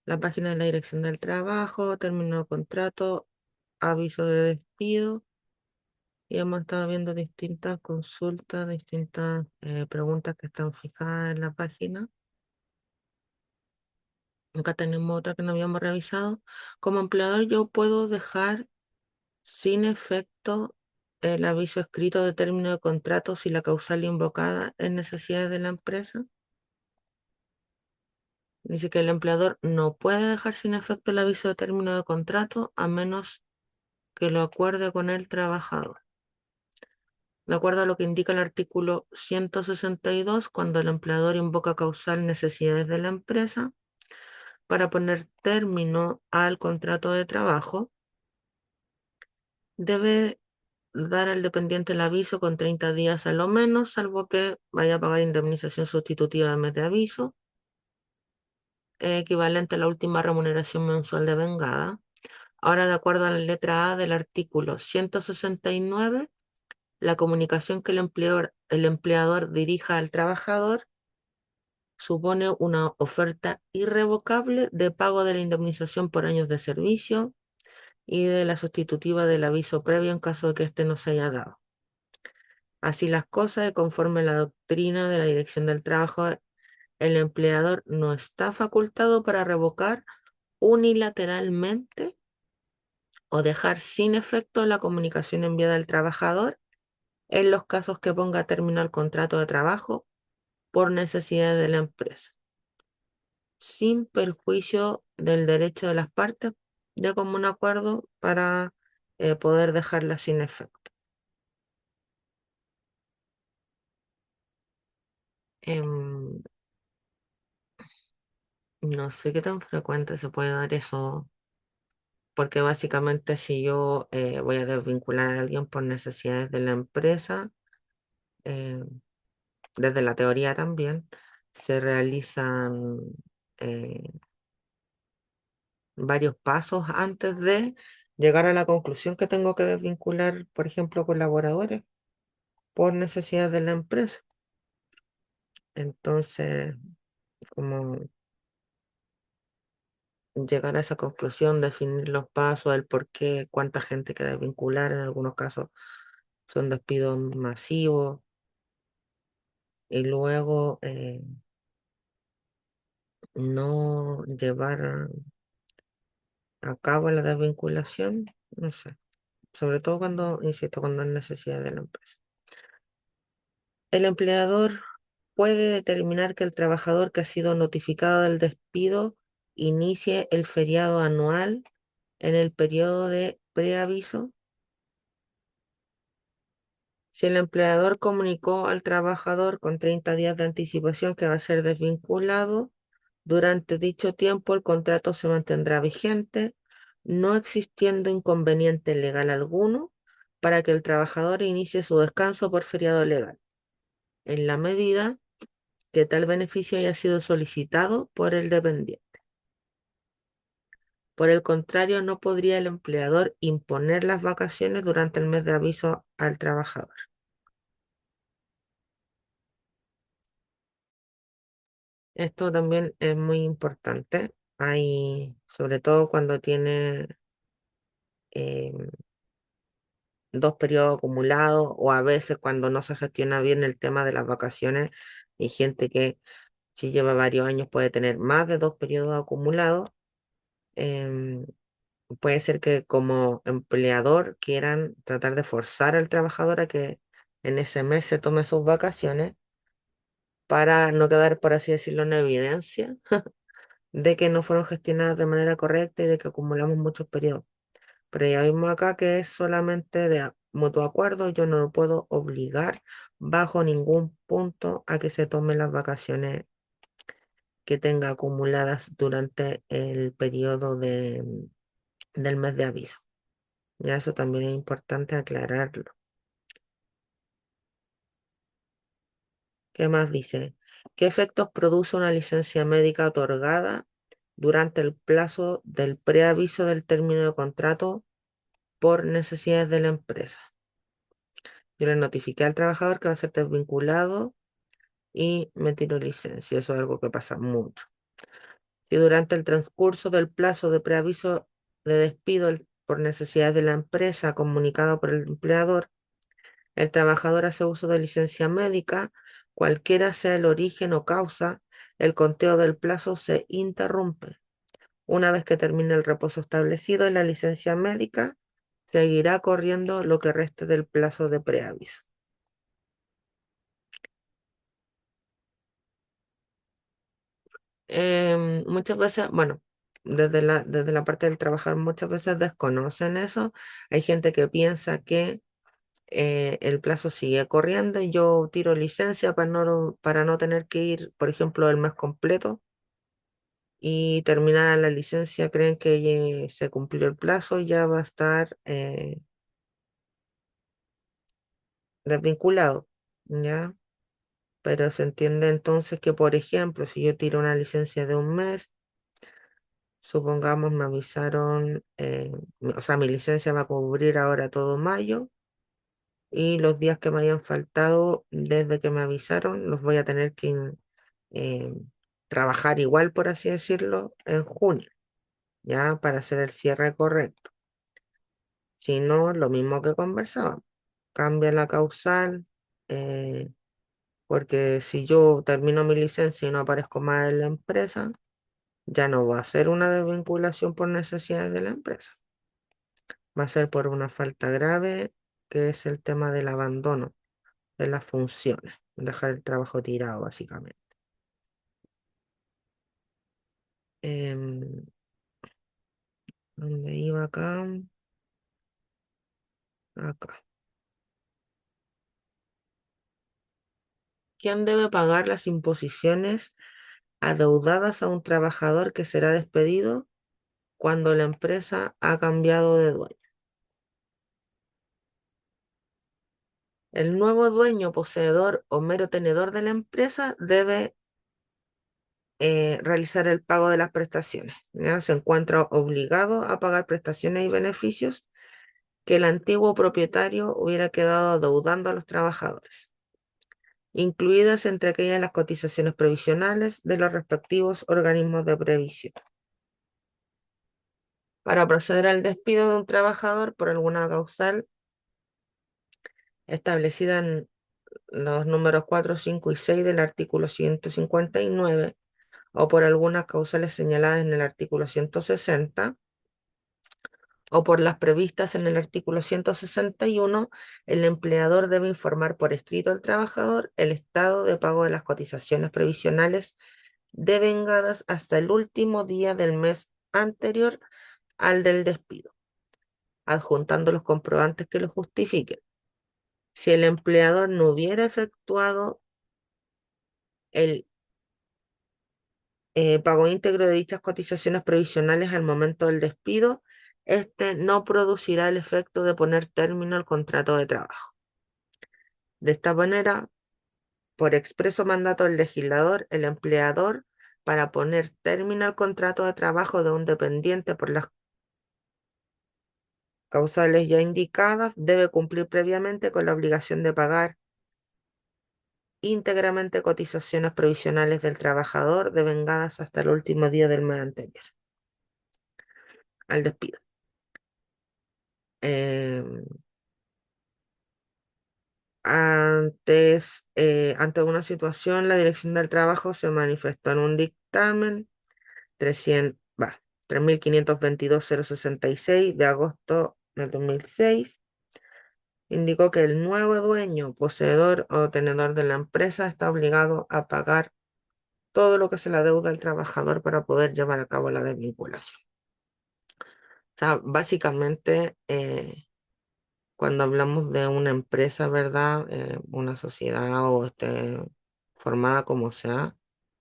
la página de la Dirección del Trabajo, término de contrato, aviso de despido, y hemos estado viendo distintas consultas, distintas preguntas que están fijadas en la página. Acá tenemos otra que no habíamos revisado. Como empleador, yo puedo dejar sin efecto el aviso escrito de término de contrato si la causal invocada es necesidades de la empresa. Dice que el empleador no puede dejar sin efecto el aviso de término de contrato a menos que lo acuerde con el trabajador. De acuerdo a lo que indica el artículo 162, cuando el empleador invoca causal necesidades de la empresa para poner término al contrato de trabajo, debe dar al dependiente el aviso con 30 días a lo menos, salvo que vaya a pagar indemnización sustitutiva de mes de aviso, equivalente a la última remuneración mensual de vengada. Ahora, de acuerdo a la letra A del artículo 169, la comunicación que el empleador dirija al trabajador supone una oferta irrevocable de pago de la indemnización por años de servicio y de la sustitutiva del aviso previo en caso de que éste no se haya dado. Así las cosas, y conforme a la doctrina de la Dirección del Trabajo, el empleador no está facultado para revocar unilateralmente o dejar sin efecto la comunicación enviada al trabajador en los casos que ponga término al contrato de trabajo por necesidad de la empresa, sin perjuicio del derecho de las partes de común acuerdo para poder dejarla sin efecto. Em, no sé qué tan frecuente se puede dar eso, porque básicamente si yo voy a desvincular a alguien por necesidades de la empresa, eh, desde la teoría también, se realizan eh, varios pasos antes de llegar a la conclusión que tengo que desvincular, por ejemplo, colaboradores por necesidad de la empresa. Entonces, como llegar a esa conclusión, definir los pasos, el por qué, cuánta gente que desvincular, en algunos casos son despidos masivos, y luego no llevar a cabo la desvinculación, no sé, sobre todo cuando, insisto, cuando es necesidad de la empresa. El empleador puede determinar que el trabajador que ha sido notificado del despido inicie el feriado anual en el periodo de preaviso. Si el empleador comunicó al trabajador con 30 días de anticipación que va a ser desvinculado, durante dicho tiempo el contrato se mantendrá vigente, no existiendo inconveniente legal alguno para que el trabajador inicie su descanso por feriado legal, en la medida que tal beneficio haya sido solicitado por el dependiente. Por el contrario, no podría el empleador imponer las vacaciones durante el mes de aviso al trabajador. Esto también es muy importante. Hay, sobre todo cuando tiene eh, dos periodos acumulados o a veces cuando no se gestiona bien el tema de las vacaciones, hay gente que si lleva varios años puede tener más de dos periodos acumulados. em, Puede ser que como empleador quieran tratar de forzar al trabajador a que en ese mes se tome sus vacaciones para no quedar, por así decirlo, en evidencia de que no fueron gestionadas de manera correcta y de que acumulamos muchos periodos. Pero ya vimos acá que es solamente de mutuo acuerdo, yo no lo puedo obligar bajo ningún punto a que se tomen las vacaciones que tenga acumuladas durante el periodo del mes de aviso. Ya eso también es importante aclararlo. ¿Qué más dice? ¿Qué efectos produce una licencia médica otorgada durante el plazo del preaviso del término de contrato por necesidades de la empresa? Yo le notifiqué al trabajador que va a ser desvinculado y me tiro licencia. Eso es algo que pasa mucho. Si durante el transcurso del plazo de preaviso de despido por necesidades de la empresa comunicado por el empleador, el trabajador hace uso de licencia médica, cualquiera sea el origen o causa, el conteo del plazo se interrumpe. Una vez que termine el reposo establecido en la licencia médica, seguirá corriendo lo que reste del plazo de preaviso. Muchas veces, bueno, desde la parte del trabajar, muchas veces desconocen eso. Hay gente que piensa que el plazo sigue corriendo y yo tiro licencia para no tener que ir, por ejemplo, el mes completo y terminada la licencia, creen que ya se cumplió el plazo y ya va a estar desvinculado, ¿ya? Pero se entiende entonces que, por ejemplo, si yo tiro una licencia de un mes, supongamos me avisaron, o sea, mi licencia va a cubrir ahora todo mayo y los días que me hayan faltado desde que me avisaron los voy a tener que eh, trabajar igual, por así decirlo, en junio, ya para hacer el cierre correcto. Si no, lo mismo que conversábamos, cambia la causal, eh, porque si yo termino mi licencia y no aparezco más en la empresa, ya no va a ser una desvinculación por necesidades de la empresa, va a ser por una falta grave, que es el tema del abandono de las funciones, dejar el trabajo tirado, básicamente. Em, ¿Dónde iba acá? Acá. ¿Quién debe pagar las imposiciones adeudadas a un trabajador que será despedido cuando la empresa ha cambiado de dueño? El nuevo dueño, poseedor o mero tenedor de la empresa debe realizar el pago de las prestaciones, ¿ya? Se encuentra obligado a pagar prestaciones y beneficios que el antiguo propietario hubiera quedado adeudando a los trabajadores, incluidas entre aquellas las cotizaciones previsionales de los respectivos organismos de previsión. Para proceder al despido de un trabajador por alguna causal establecida en los números 4, 5 y 6 del artículo 159 o por algunas causales señaladas en el artículo 160 o por las previstas en el artículo 161, el empleador debe informar por escrito al trabajador el estado de pago de las cotizaciones previsionales devengadas hasta el último día del mes anterior al del despido, adjuntando los comprobantes que lo justifiquen. Si el empleador no hubiera efectuado el pago íntegro de dichas cotizaciones previsionales al momento del despido, este no producirá el efecto de poner término al contrato de trabajo. De esta manera, por expreso mandato del legislador, el empleador, para poner término al contrato de trabajo de un dependiente por las causales ya indicadas, debe cumplir previamente con la obligación de pagar íntegramente cotizaciones provisionales del trabajador devengadas hasta el último día del mes anterior al despido. Em, ante una situación, la Dirección del Trabajo se manifestó en un dictamen 3.522.066 de agosto del 2006. Indicó que el nuevo dueño, poseedor o tenedor de la empresa está obligado a pagar todo lo que se le adeuda al trabajador para poder llevar a cabo la desvinculación. O sea, básicamente, cuando hablamos de una empresa, ¿verdad? Una sociedad o formada como sea,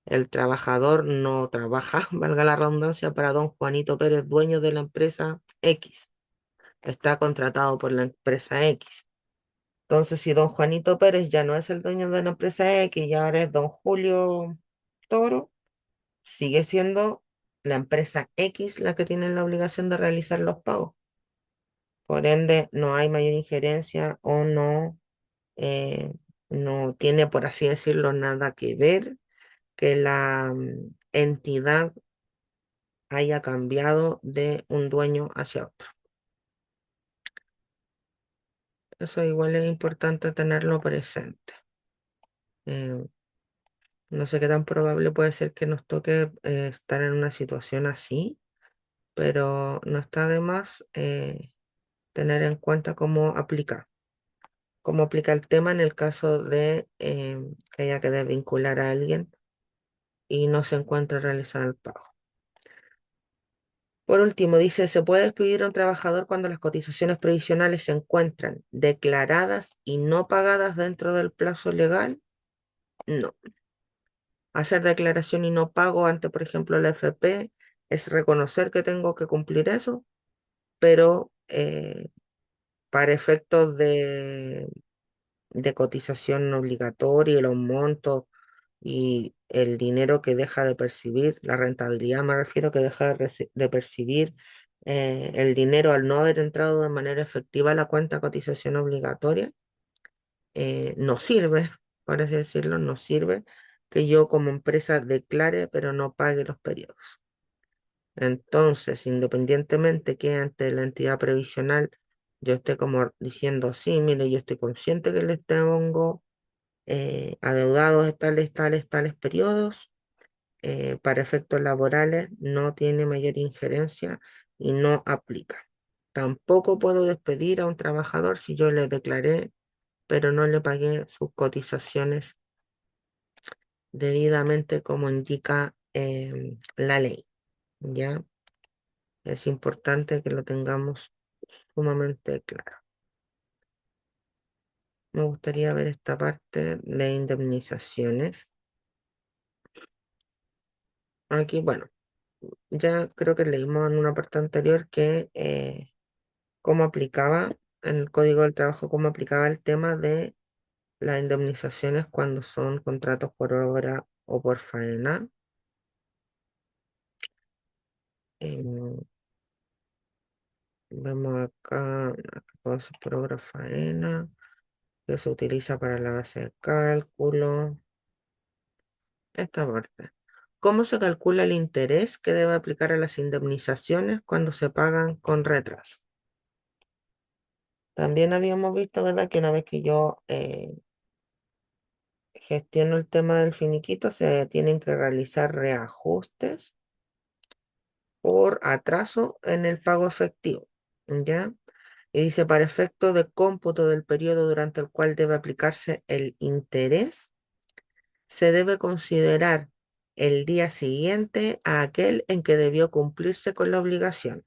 el trabajador no trabaja, valga la redundancia, para don Juanito Pérez, dueño de la empresa X. Está contratado por la empresa X. Entonces, si don Juanito Pérez ya no es el dueño de la empresa X y ahora es don Julio Toro, sigue siendo la empresa X la que tiene la obligación de realizar los pagos. Por ende, no hay mayor injerencia o no. No tiene, por así decirlo, nada que ver que la entidad haya cambiado de un dueño hacia otro. Eso igual es importante tenerlo presente. Eh, no sé qué tan probable puede ser que nos toque estar en una situación así, pero no está de más tener en cuenta cómo aplica el tema en el caso de que haya que desvincular a alguien y no se encuentre realizado el pago. Por último, dice, ¿se puede despedir a un trabajador cuando las cotizaciones previsionales se encuentran declaradas y no pagadas dentro del plazo legal? No. Hacer declaración y no pago ante, por ejemplo, la FP es reconocer que tengo que cumplir eso, pero para efectos de cotización obligatoria y los montos y el dinero que deja de percibir, la rentabilidad me refiero que deja de percibir el dinero al no haber entrado de manera efectiva a la cuenta de cotización obligatoria, no sirve, por así decirlo, no sirve que yo como empresa declare pero no pague los periodos. Entonces, independientemente que ante la entidad previsional yo esté como diciendo, sí, mire, yo estoy consciente que les tengo adeudados de tales periodos, para efectos laborales no tiene mayor injerencia y no aplica. Tampoco puedo despedir a un trabajador si yo le declaré, pero no le pagué sus cotizaciones debidamente como indica la ley, ¿ya? Es importante que lo tengamos sumamente claro. Me gustaría ver esta parte de indemnizaciones. Aquí, bueno, ya creo que leímos en una parte anterior que cómo aplicaba en el Código del Trabajo, cómo aplicaba el tema de las indemnizaciones cuando son contratos por obra o por faena. Em, Vemos acá, cosas por obra o faena, que se utiliza para la base de cálculo. Esta parte. ¿Cómo se calcula el interés que debe aplicar a las indemnizaciones cuando se pagan con retraso? También habíamos visto, ¿verdad?, que una vez que yo gestiono el tema del finiquito, se tienen que realizar reajustes por atraso en el pago efectivo, ¿ya? Y dice, para efecto de cómputo del periodo durante el cual debe aplicarse el interés, se debe considerar el día siguiente a aquel en que debió cumplirse con la obligación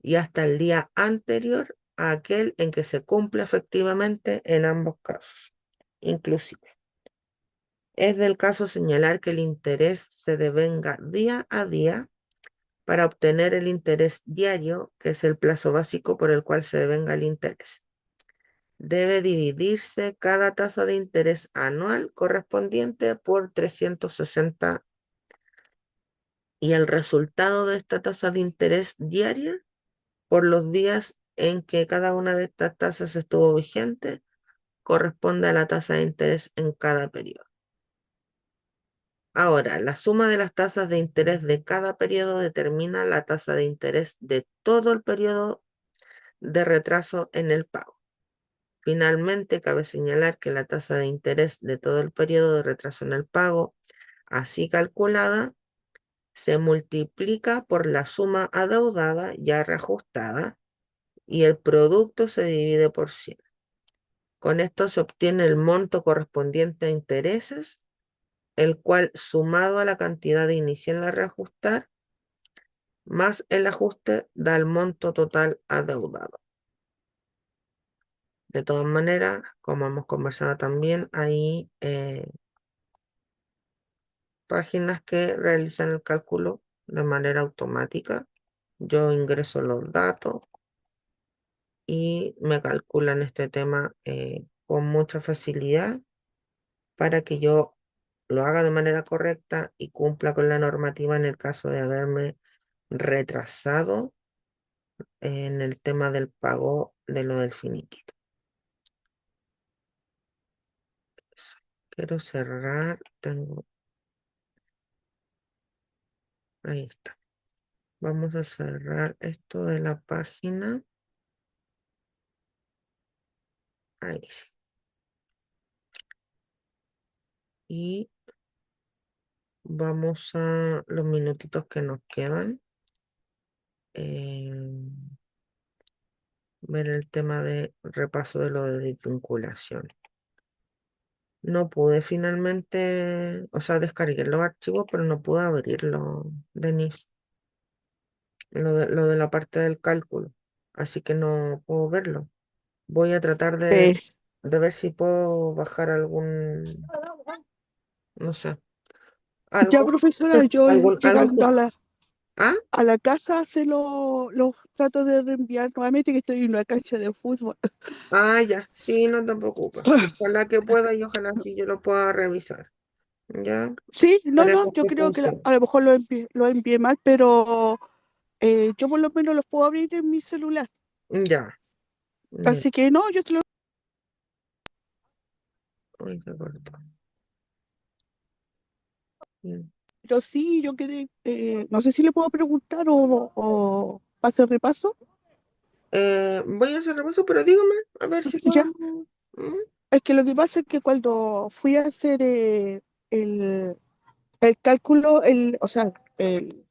y hasta el día anterior a aquel en que se cumple efectivamente en ambos casos, inclusive. Es del caso señalar que el interés se devenga día a día para obtener el interés diario, que es el plazo básico por el cual se devenga el interés. Debe dividirse cada tasa de interés anual correspondiente por 360 y el resultado de esta tasa de interés diaria por los días en que cada una de estas tasas estuvo vigente corresponde a la tasa de interés en cada periodo. Ahora, la suma de las tasas de interés de cada periodo determina la tasa de interés de todo el periodo de retraso en el pago. Finalmente, cabe señalar que la tasa de interés de todo el periodo de retraso en el pago, así calculada, se multiplica por la suma adeudada ya reajustada y el producto se divide por 100. Con esto se obtiene el monto correspondiente a intereses, el cual sumado a la cantidad inicial a reajustar, más el ajuste da el monto total adeudado. De todas maneras, como hemos conversado también, hay páginas que realizan el cálculo de manera automática. Yo ingreso los datos y me calculan este tema con mucha facilidad para que yo lo haga de manera correcta y cumpla con la normativa en el caso de haberme retrasado en el tema del pago de lo del finiquito. quiero cerrar, ahí está. Vamos a cerrar esto de la página. Ahí sí. Y vamos a los minutitos que nos quedan. Ver el tema de repaso de lo de desvinculación. No pude finalmente, o sea, descargué los archivos, pero no pude abrirlo, Denise, lo de la parte del cálculo. Así que no puedo verlo. Voy a tratar Eh, de ver si puedo bajar algún, no sé, ya, algo, profesora, yo llegando algo. ¿Ah? a la casa se lo trato de reenviar nuevamente que estoy en una cancha de fútbol. Ah, ya, sí, no te preocupes. Ojalá que pueda y ojalá sí yo lo pueda revisar. Ya, Sí, no, esperemos yo que creo que funcione. a lo mejor lo envié mal, pero yo por lo menos los puedo abrir en mi celular. Ya, ya. Así que no, yo te lo... Ay, se cortó. Mm. Pero sí, yo quedé, no sé si le puedo preguntar o hacer repaso. Voy a hacer repaso, pero dígame, a ver si Ya, podemos. ¿Mm? es que lo que pasa es que cuando fui a hacer el, el cálculo, o sea, el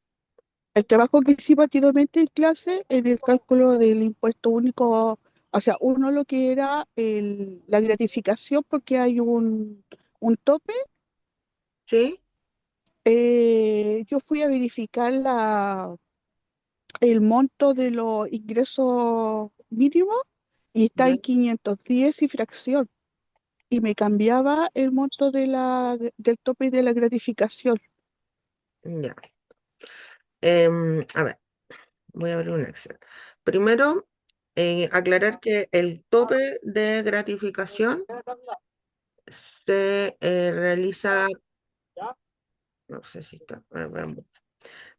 trabajo que hicimos anteriormente en clase, en el cálculo del impuesto único, o sea, uno lo que era la gratificación porque hay un tope, ¿Sí? yo fui a verificar el monto de los ingresos mínimos y está Ya, en 510 y fracción. Y me cambiaba el monto del tope de la gratificación. ya. A ver, voy a abrir un Excel. Primero, aclarar que el tope de gratificación se realiza, no sé si está, veamos.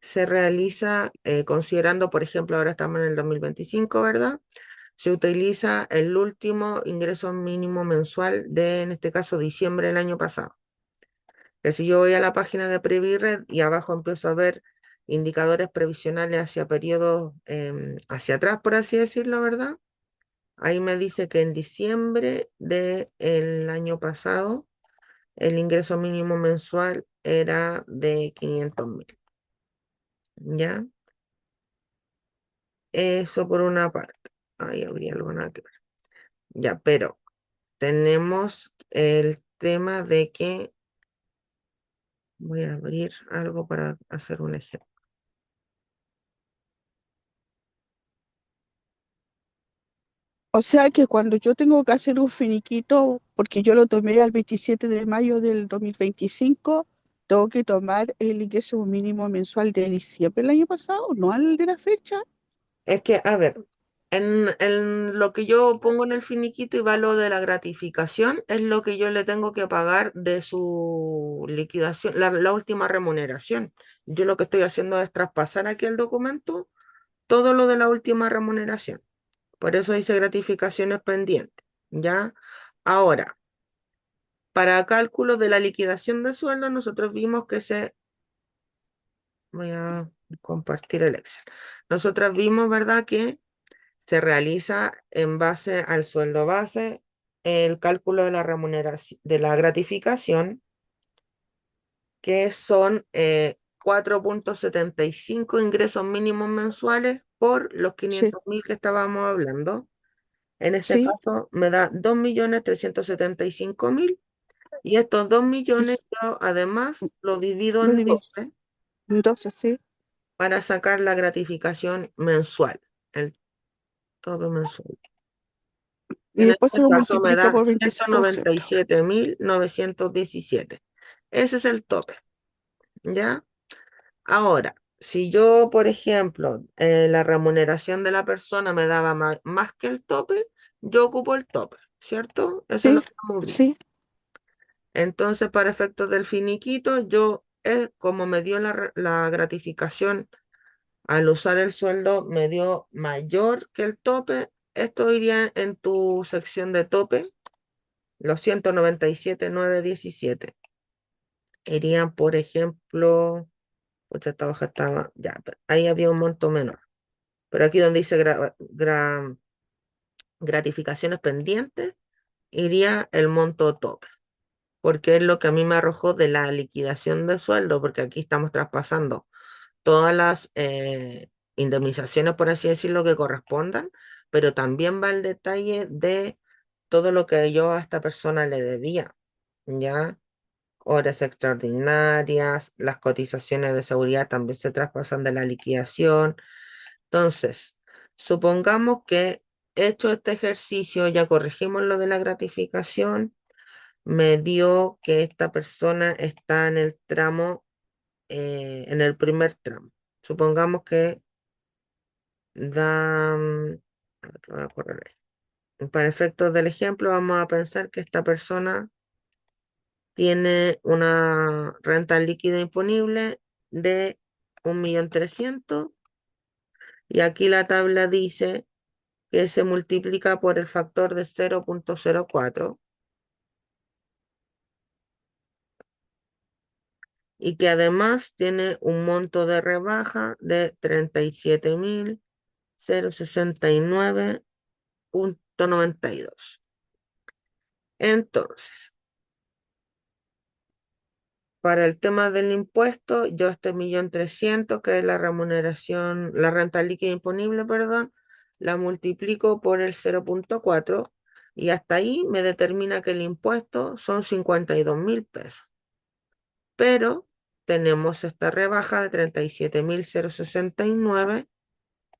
Se realiza considerando, por ejemplo, ahora estamos en el 2025, ¿verdad? Se utiliza el último ingreso mínimo mensual de, en este caso, diciembre del año pasado. Que si yo voy a la página de Previred y abajo empiezo a ver indicadores previsionales hacia periodos hacia atrás, por así decirlo, ¿verdad? Ahí me dice que en diciembre del año pasado el ingreso mínimo mensual era de 500.000, ¿ya? Eso por una parte. Ahí habría alguna que ver. Ya, pero tenemos el tema de que voy a abrir algo para hacer un ejemplo. O sea que cuando yo tengo que hacer un finiquito, porque yo lo tomé al 27 de mayo del 2025, tengo que tomar el ingreso mínimo mensual de diciembre del año pasado, no al de la fecha. Es que, a ver, en lo que yo pongo en el finiquito y va lo de la gratificación, es lo que yo le tengo que pagar de su liquidación, la última remuneración. Yo lo que estoy haciendo es traspasar aquí el documento todo lo de la última remuneración. Por eso dice gratificaciones pendientes, ¿ya? Ahora, para cálculo de la liquidación de sueldo, nosotros vimos que voy a compartir el Excel. Nosotros vimos, ¿verdad? Que se realiza en base al sueldo base el cálculo de la remuneración, de la gratificación, que son 4,75 ingresos mínimos mensuales por los Sí, 500.000 que estábamos hablando. En ese sí, caso me da 2.375.000 y estos 2 millones yo además lo divido lo en divido. 12 Entonces, sí. para sacar la gratificación mensual, el tope mensual. Y En después se este lo caso me multiplica da por ciento 25, noventa y ¿cierto? siete mil novecientos diecisiete. Ese es el tope, ¿ya? Ahora, si yo, por ejemplo, la remuneración de la persona me daba más que el tope, yo ocupo el tope, ¿cierto? Eso es lo Sí, que hemos visto. sí, Entonces, para efectos del finiquito, yo, como me dio la gratificación al usar el sueldo, me dio mayor que el tope. Esto iría en tu sección de tope, los 197.917 irían, por ejemplo, pues esta hoja estaba, ya, ahí había un monto menor. Pero aquí donde dice gratificaciones pendientes, iría el monto tope, porque es lo que a mí me arrojó de la liquidación de sueldo, porque aquí estamos traspasando todas las indemnizaciones, por así decirlo, que correspondan, pero también va el detalle de todo lo que yo a esta persona le debía, ¿ya? Horas extraordinarias, las cotizaciones de seguridad también se traspasan de la liquidación. Entonces, supongamos que hecho este ejercicio, ya corregimos lo de la gratificación, me dio que esta persona está en el tramo, en el primer tramo. Supongamos que da, a ver, lo voy a correr ahí. Para efectos del ejemplo, vamos a pensar que esta persona tiene una renta líquida imponible de 1.300.000 y aquí la tabla dice que se multiplica por el factor de 0,04 y que además tiene un monto de rebaja de 37.069,92. Entonces, para el tema del impuesto, yo este 1.300.000, que es la remuneración, la renta líquida imponible, perdón, la multiplico por el 0,4 y hasta ahí me determina que el impuesto son 52.000 pesos. Pero tenemos esta rebaja de 37.069,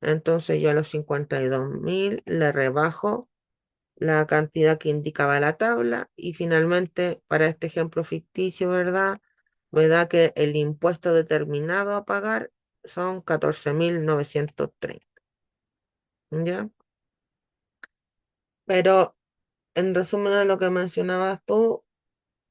entonces yo a los 52.000 le rebajo la cantidad que indicaba la tabla y finalmente para este ejemplo ficticio, ¿verdad? Me da que el impuesto determinado a pagar son 14.930, ¿ya? Pero en resumen de lo que mencionabas tú,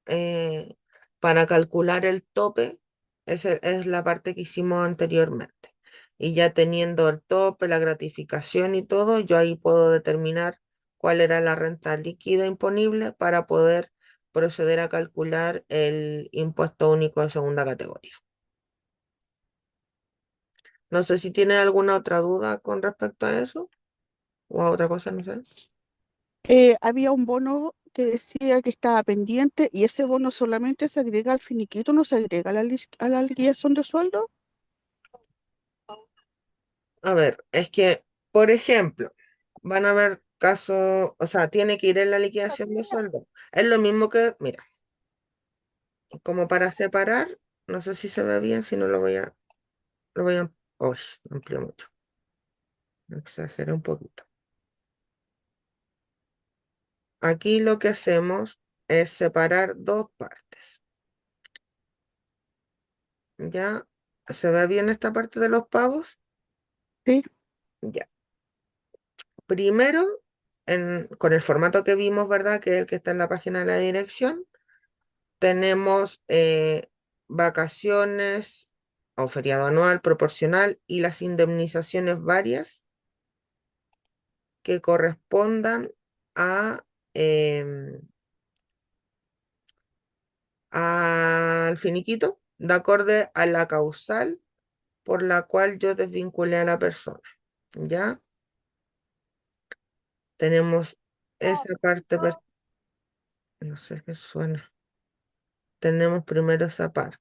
eh, para calcular el tope, es la parte que hicimos anteriormente. Y ya teniendo el tope, la gratificación y todo, yo ahí puedo determinar cuál era la renta líquida imponible para poder proceder a calcular el impuesto único de segunda categoría. No sé si tiene alguna otra duda con respecto a eso o a otra cosa, no sé. Había un bono que decía que estaba pendiente y ese bono solamente se agrega al finiquito, no se agrega a a la liquidación de sueldo. A ver, es que, por ejemplo, van a haber casos, o sea, tiene que ir en la liquidación de sueldo. Es lo mismo que, mira, como para separar, no sé si se ve bien, si no lo voy a, uy, amplio mucho, exageré un poquito. Aquí lo que hacemos es separar dos partes. ¿Ya? ¿Se ve bien esta parte de los pagos? Sí, Ya. Primero, con el formato que vimos, ¿verdad? Que es el que está en la página de la dirección. Tenemos vacaciones o feriado anual proporcional y las indemnizaciones varias que correspondan a, em, al finiquito, de acorde a la causal por la cual yo desvinculé a la persona. ¿Ya? Tenemos esa parte, no sé qué suena. Tenemos primero esa parte.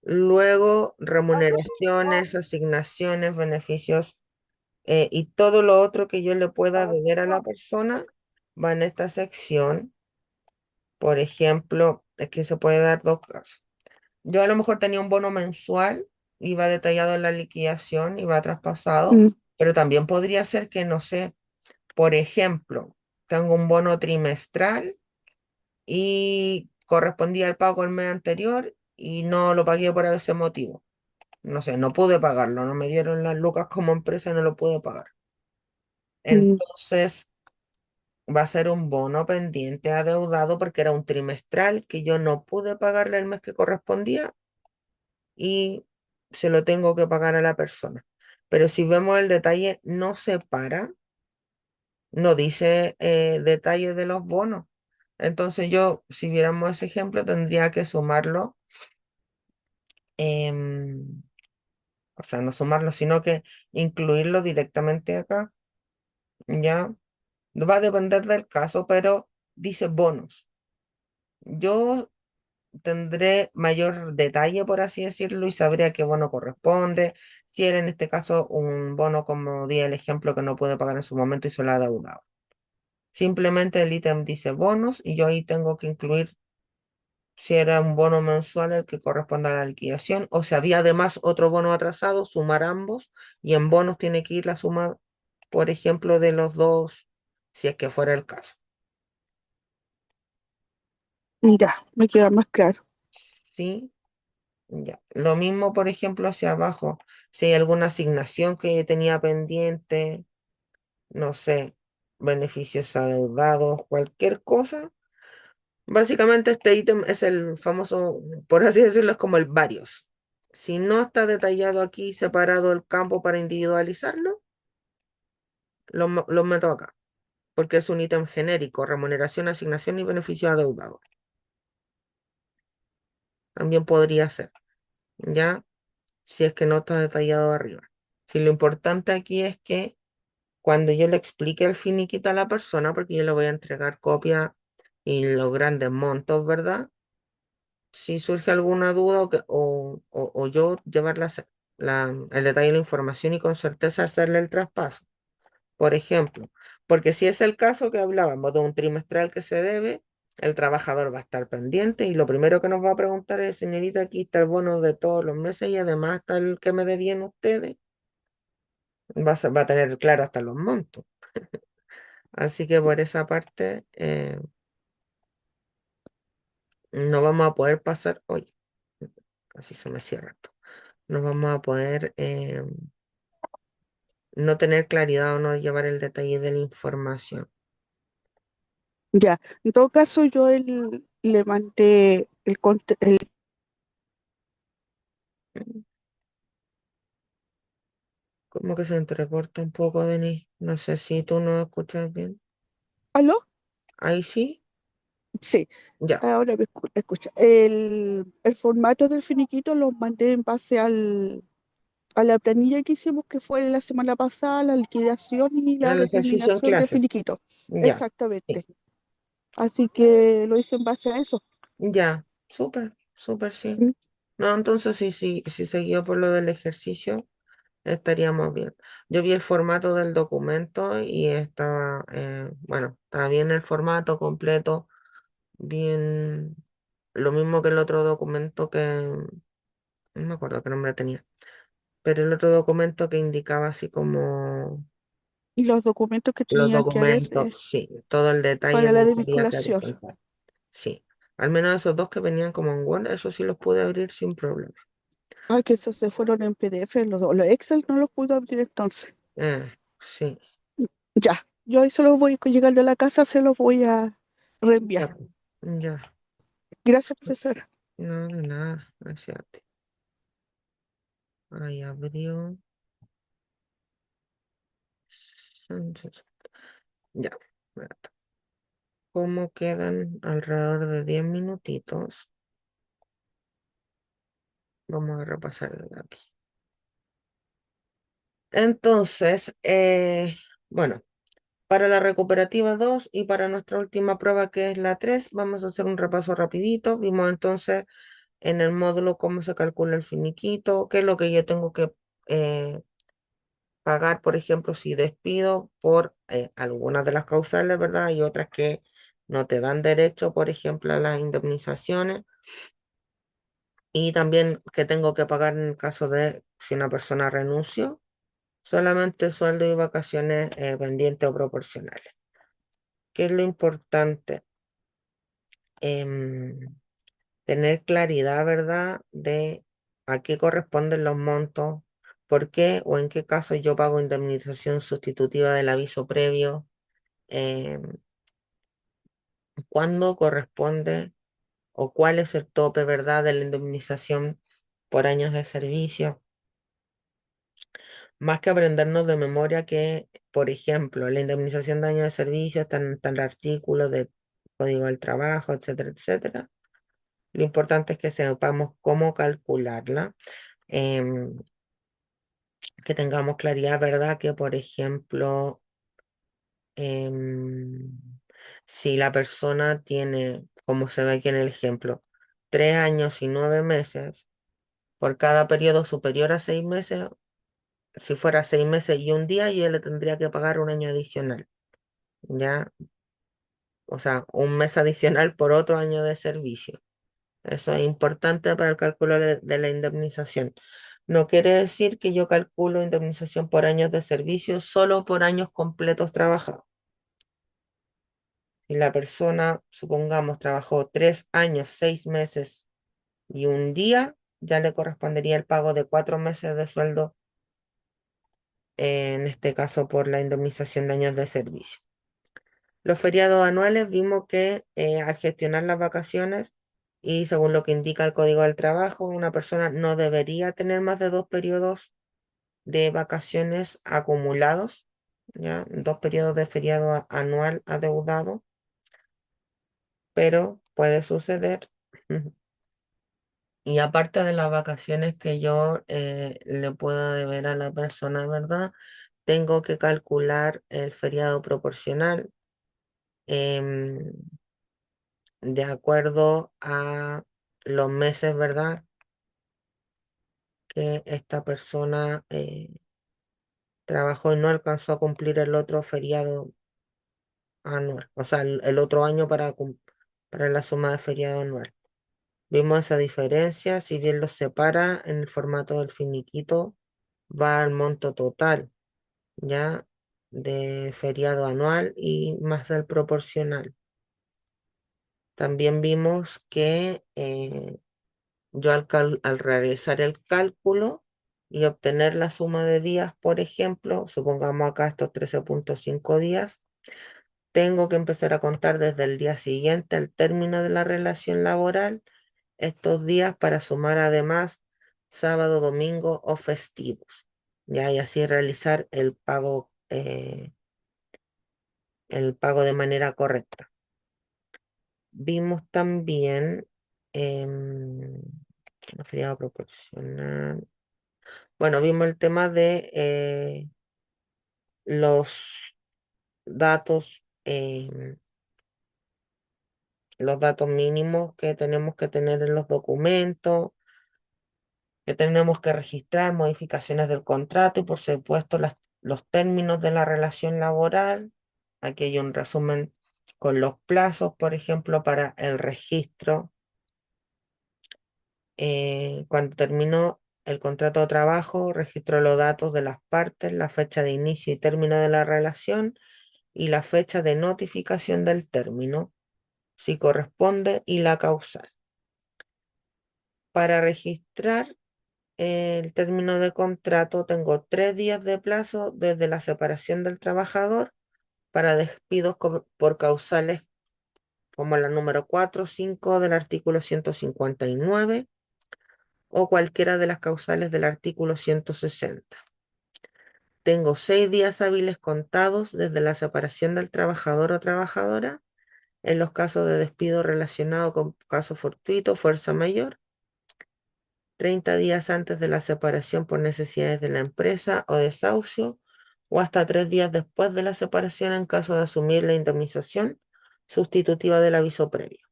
Luego, remuneraciones, asignaciones, beneficios y todo lo otro que yo le pueda deber a la persona va en esta sección. Por ejemplo, es que se puede dar dos casos. Yo a lo mejor tenía un bono mensual, iba detallado en la liquidación, iba traspasado, mm, pero también podría ser que, no sé, por ejemplo, tengo un bono trimestral y correspondía al pago el mes anterior y no lo pagué por ese motivo. No sé, no pude pagarlo, no me dieron las lucas como empresa y no lo pude pagar. mm, Entonces, va a ser un bono pendiente adeudado porque era un trimestral que yo no pude pagarle el mes que correspondía y se lo tengo que pagar a la persona. Pero si vemos el detalle, no se para no dice detalles de los bonos. Entonces yo, si viéramos ese ejemplo, tendría que sumarlo, em, o sea, no sumarlo, sino que incluirlo directamente acá, ¿ya? Va a depender del caso, pero dice bonos. Yo tendré mayor detalle, por así decirlo, y sabré a qué bono corresponde. Si era en este caso un bono, como di el ejemplo, que no pude pagar en su momento y se lo ha adeudado. Simplemente el ítem dice bonos y yo ahí tengo que incluir si era un bono mensual el que corresponde a la liquidación o si había además otro bono atrasado, sumar ambos y en bonos tiene que ir la suma, por ejemplo, de los dos, si es que fuera el caso. Mira, me queda más claro. ¿Sí? Ya. Lo mismo, por ejemplo, hacia abajo, si hay alguna asignación que tenía pendiente, no sé, beneficios adeudados, cualquier cosa. Básicamente este ítem es el famoso, por así decirlo, es como el varios. Si no está detallado aquí, separado el campo para individualizarlo, lo meto acá, porque es un ítem genérico, remuneración, asignación y beneficio adeudado. También podría ser, ¿ya? Si es que no está detallado arriba. Si lo importante aquí es que cuando yo le explique el finiquito a la persona, porque yo le voy a entregar copia y los grandes montos, ¿verdad? Si surge alguna duda o yo llevar el detalle de la información y con certeza hacerle el traspaso. Por ejemplo, porque si es el caso que hablábamos de un trimestral que se debe, el trabajador va a estar pendiente y lo primero que nos va a preguntar es, señorita, aquí está el bono de todos los meses y además está el que me debían ustedes. Va a tener claro hasta los montos. Así que por esa parte no vamos a poder pasar, oye, casi se me cierra esto. No vamos a poder no tener claridad o no llevar el detalle de la información. Ya, en todo caso yo le mandé el Mm, Como que se entrecorta un poco, Denis. No sé si tú no escuchas bien. ¿aló? Ahí sí, Sí, ya. ahora me escucha. El formato del finiquito lo mandé en base a la planilla que hicimos, que fue la semana pasada, la liquidación y la El ejercicio en determinación de clase. finiquito. Ya, sí. Exactamente. Así que lo hice en base a eso. Ya, súper, súper, sí. Mm. No, entonces sí, sí, si seguía por lo del ejercicio, estaríamos bien. Yo vi el formato del documento y estaba, bueno, estaba bien el formato completo, bien, lo mismo que el otro documento que, no me acuerdo qué nombre tenía, pero el otro documento que indicaba así como Y los documentos que los tenía que haber documentos, sí, todo el detalle para la que quería desvinculación. clarificar. Sí, al menos esos dos que venían como en Word, eso sí los pude abrir sin problema. Ah, que esos se fueron en PDF, los Excel no los pude abrir entonces. Sí, Ya, yo ahí se los voy, llegando a la casa, se los voy a ya, reenviar. pues, ya, Gracias, profesora. no, de nada, gracias a ti. Ahí abrió. Ya, espérate. ¿Cómo quedan alrededor de 10 minutitos? Vamos a repasar desde aquí. Entonces, bueno, para la recuperativa 2 y para nuestra última prueba que es la 3 vamos a hacer un repaso rapidito. Vimos entonces en el módulo cómo se calcula el finiquito, qué es lo que yo tengo que eh, pagar, por ejemplo, si despido por algunas de las causales, ¿verdad? Y otras que no te dan derecho, por ejemplo, a las indemnizaciones. Y también que tengo que pagar en el caso de si una persona renunció, solamente sueldo y vacaciones pendientes o proporcionales. ¿Qué es lo importante? Em, Tener claridad, ¿verdad? De a qué corresponden los montos, por qué o en qué caso yo pago indemnización sustitutiva del aviso previo, em, cuándo corresponde o cuál es el tope, ¿verdad? De la indemnización por años de servicio. más que aprendernos de memoria que, por ejemplo, la indemnización de daño de servicio está en el artículo de Código del Trabajo, etcétera, etcétera. Lo importante es que sepamos cómo calcularla, em, que tengamos claridad, ¿verdad? Que, por ejemplo, em, si la persona tiene, como se ve aquí en el ejemplo, 3 años y 9 meses, por cada periodo superior a 6 meses, si fuera 6 meses y un día, yo le tendría que pagar un año adicional, ¿ya? O sea, un mes adicional por otro año de servicio. Eso es importante para el cálculo de la indemnización. No quiere decir que yo calculo indemnización por años de servicio solo por años completos trabajados. Si la persona, supongamos, trabajó 3 años, 6 meses y un día, ya le correspondería el pago de 4 meses de sueldo, en este caso por la indemnización de años de servicio. Los feriados anuales vimos que al gestionar las vacaciones y según lo que indica el Código del Trabajo, una persona no debería tener más de 2 periodos de vacaciones acumulados, ¿ya? 2 periodos de feriado anual adeudado, pero puede suceder. Y aparte de las vacaciones que yo le pueda deber a la persona, ¿verdad? Tengo que calcular el feriado proporcional. em, de acuerdo a los meses, ¿verdad? Que esta persona trabajó y no alcanzó a cumplir el otro feriado anual, o sea, el otro año para la suma de feriado anual. Vimos esa diferencia, si bien los separa en el formato del finiquito, va al monto total, ¿ya? De feriado anual y más del proporcional. También vimos que yo al realizar el cálculo y obtener la suma de días, por ejemplo, supongamos acá estos 13,5 días, tengo que empezar a contar desde el día siguiente al término de la relación laboral estos días para sumar además sábado, domingo o festivos, ya, y así realizar el pago de manera correcta. Vimos también em, feriado proporcional. Bueno, vimos el tema de los datos, los datos mínimos que tenemos que tener en los documentos, que tenemos que registrar, modificaciones del contrato y por supuesto los términos de la relación laboral. Aquí hay un resumen con los plazos, por ejemplo, para el registro. Cuando terminó el contrato de trabajo, registro los datos de las partes, la fecha de inicio y término de la relación y la fecha de notificación del término, si corresponde, y la causal. Para registrar el término de contrato, tengo 3 días de plazo desde la separación del trabajador para despidos por causales como la número 4 o 5 del artículo 159 o cualquiera de las causales del artículo 160. Tengo 6 días hábiles contados desde la separación del trabajador o trabajadora en los casos de despido relacionado con caso fortuito, fuerza mayor, 30 días antes de la separación por necesidades de la empresa o desahucio, o hasta 3 días después de la separación en caso de asumir la indemnización sustitutiva del aviso previo.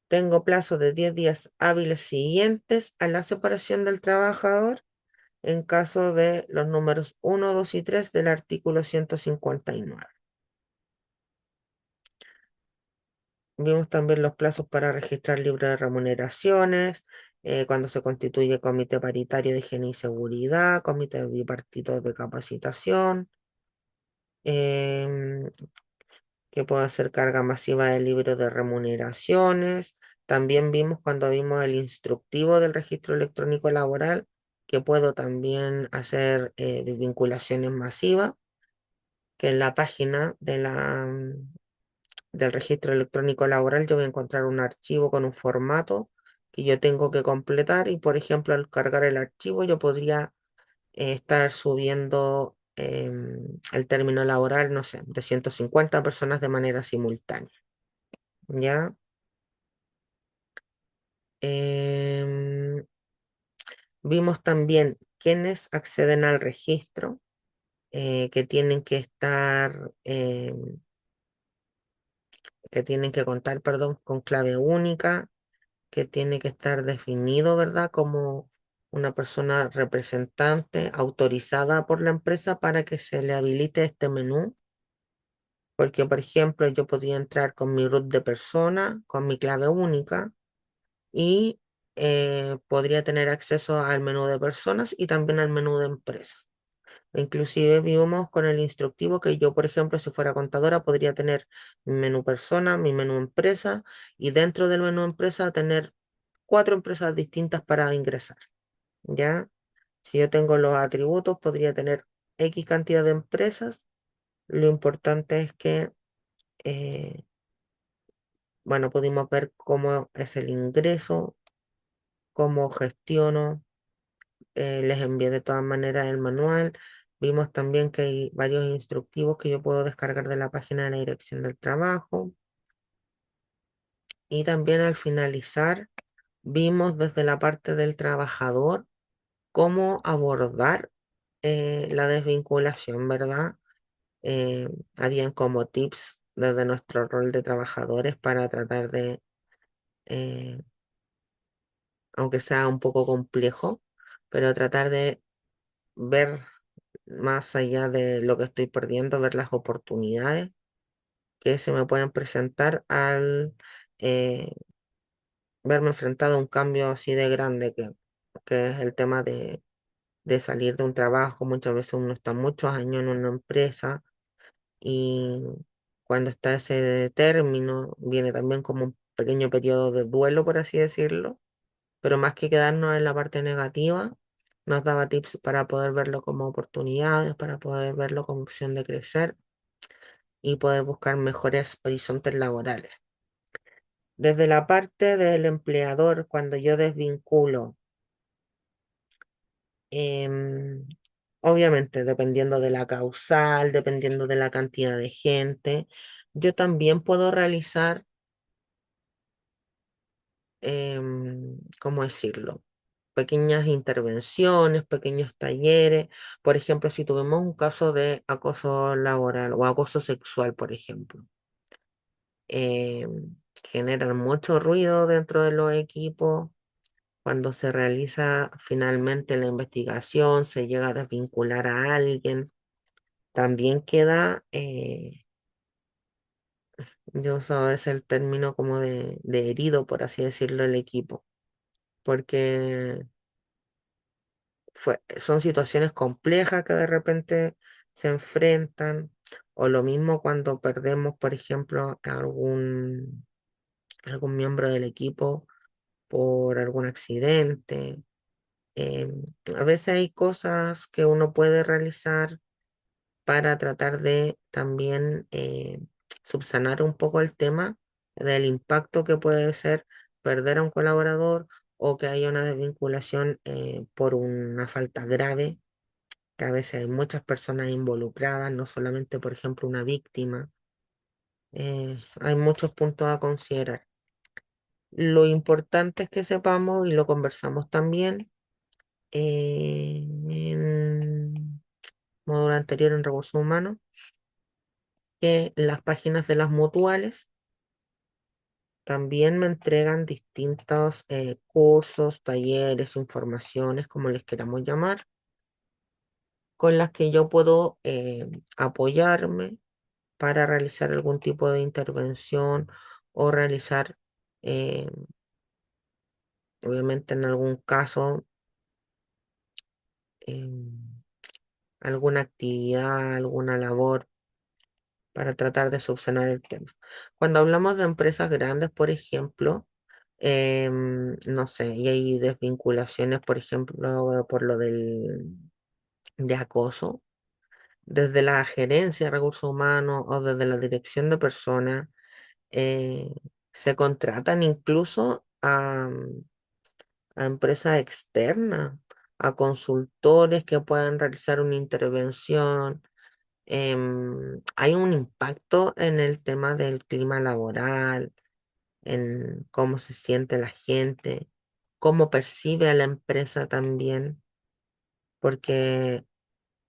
Tengo plazo de 10 días hábiles siguientes a la separación del trabajador en caso de los números 1, 2 y 3 del artículo 159. Vimos también los plazos para registrar libre de remuneraciones, cuando se constituye comité paritario de higiene y seguridad, comité bipartito de capacitación, em, que puede hacer carga masiva de libros de remuneraciones. También vimos cuando vimos el instructivo del registro electrónico laboral, que puedo también hacer desvinculaciones masivas, que en la página del registro electrónico laboral yo voy a encontrar un archivo con un formato que yo tengo que completar y, por ejemplo, al cargar el archivo yo podría estar subiendo el término laboral, no sé, de 150 personas de manera simultánea. ¿Ya? Em, Vimos también quiénes acceden al registro, que tienen que estar, que tienen que contar, perdón, con clave única, que tiene que estar definido, ¿verdad? Como una persona representante autorizada por la empresa para que se le habilite este menú. Porque, por ejemplo, yo podía entrar con mi root de persona, con mi clave única, y podría tener acceso al menú de personas y también al menú de empresas. Inclusive vimos con el instructivo que yo, por ejemplo, si fuera contadora, podría tener mi menú persona, mi menú empresa y dentro del menú empresa tener 4 empresas distintas para ingresar, ¿ya? Si yo tengo los atributos, podría tener X cantidad de empresas. Lo importante es que, eh, bueno, pudimos ver cómo es el ingreso, cómo gestiono. Les envié de todas maneras el manual. Vimos también que hay varios instructivos que yo puedo descargar de la página de la Dirección del Trabajo. Y también al finalizar, vimos desde la parte del trabajador cómo abordar la desvinculación, ¿verdad? Habían como tips desde nuestro rol de trabajadores para tratar de, eh, aunque sea un poco complejo, pero tratar de ver más allá de lo que estoy perdiendo, ver las oportunidades que se me pueden presentar al eh, verme enfrentado a un cambio así de grande que es el tema de salir de un trabajo. Muchas veces uno está muchos años en una empresa y cuando está ese término viene también como un pequeño periodo de duelo, por así decirlo, pero más que quedarnos en la parte negativa, nos daba tips para poder verlo como oportunidades, para poder verlo como opción de crecer y poder buscar mejores horizontes laborales. Desde la parte del empleador, cuando yo desvinculo, em, obviamente dependiendo de la causal, dependiendo de la cantidad de gente, yo también puedo realizar, ¿cómo decirlo? Pequeñas intervenciones, pequeños talleres. Por ejemplo, si tuvimos un caso de acoso laboral o acoso sexual, por ejemplo, eh, generan mucho ruido dentro de los equipos. Cuando se realiza finalmente la investigación, se llega a desvincular a alguien, también queda, yo uso a veces el término como de herido, por así decirlo, el equipo, porque son situaciones complejas que de repente se enfrentan, o lo mismo cuando perdemos, por ejemplo, a algún miembro del equipo por algún accidente. Eh, a veces hay cosas que uno puede realizar para tratar de también subsanar un poco el tema del impacto que puede ser perder a un colaborador o que haya una desvinculación por una falta grave, que a veces hay muchas personas involucradas, no solamente, por ejemplo, una víctima. Hay muchos puntos a considerar. Lo importante es que sepamos, y lo conversamos también en módulo anterior en recursos humanos, que las páginas de las mutuales también me entregan distintos cursos, talleres, informaciones, como les queramos llamar, con las que yo puedo apoyarme para realizar algún tipo de intervención o realizar, eh, obviamente en algún caso, alguna actividad, alguna labor para tratar de subsanar el tema. Cuando hablamos de empresas grandes, por ejemplo, no sé, y hay desvinculaciones, por ejemplo, por lo de acoso, desde la gerencia de recursos humanos o desde la dirección de personas, eh, se contratan incluso a empresas externas. a consultores que puedan realizar una intervención. Hay un impacto en el tema del clima laboral, en cómo se siente la gente, cómo percibe a la empresa también, porque,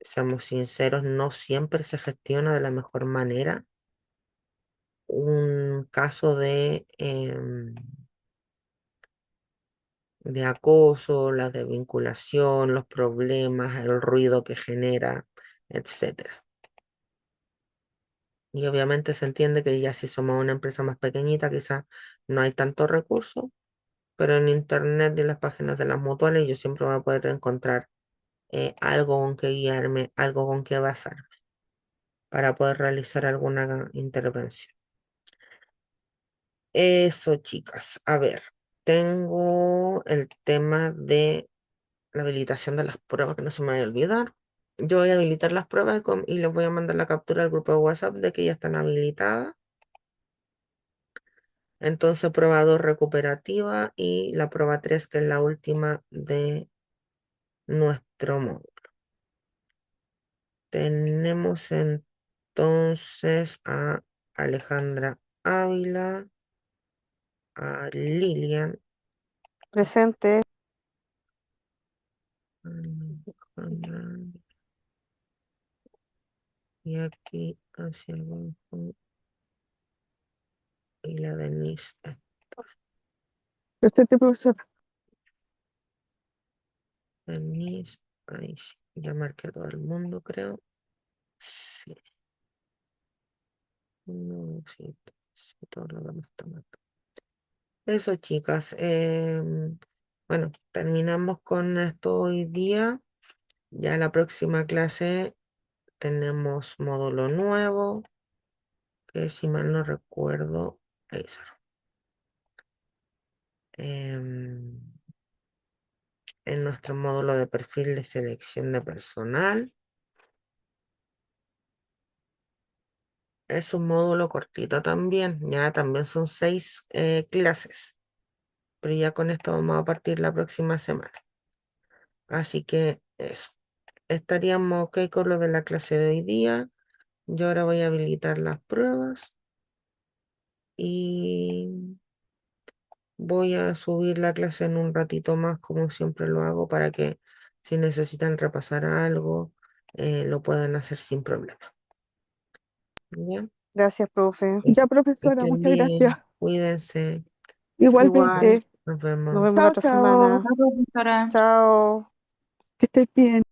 seamos sinceros, no siempre se gestiona de la mejor manera un caso de acoso, la desvinculación, los problemas, el ruido que genera, etcétera. Y obviamente se entiende que ya si somos una empresa más pequeñita, quizás no hay tantos recursos, pero en internet y en las páginas de las mutuales yo siempre voy a poder encontrar algo con que guiarme, algo con que basarme para poder realizar alguna intervención. Eso, chicas. A ver, tengo el tema de la habilitación de las pruebas, que no se me vaya a olvidar. Yo voy a habilitar las pruebas y les voy a mandar la captura al grupo de WhatsApp de que ya están habilitadas. Entonces, prueba 2 recuperativa y la prueba 3 que es la última de nuestro módulo. Tenemos entonces a Alejandra Ávila, a Lilian, Presente. Alejandra, y aquí hacia abajo, y la Denise. Presente, profesora. Denise, ahí sí, ya marqué a todo el mundo, creo. Sí, no, sí, sí, todo lo demás está marcado. Eso, chicas. Bueno, terminamos con esto hoy día. Ya la próxima clase tenemos módulo nuevo, que si mal no recuerdo, eso. Em, en nuestro módulo de perfil de selección de personal. Es un módulo cortito también, ya también son 6 clases, pero ya con esto vamos a partir la próxima semana. Así que eso, estaríamos ok con lo de la clase de hoy día. Yo ahora voy a habilitar las pruebas y voy a subir la clase en un ratito más, como siempre lo hago, para que si necesitan repasar algo, lo puedan hacer sin problema. ¿Ya? Gracias, profe. Ya, Eso. Que profesora, estén muchas gracias. bien, cuídense, Igual. Igualmente. nos Nos vemos. vemos la Chao, otra chao. semana. Chao. Que estés bien.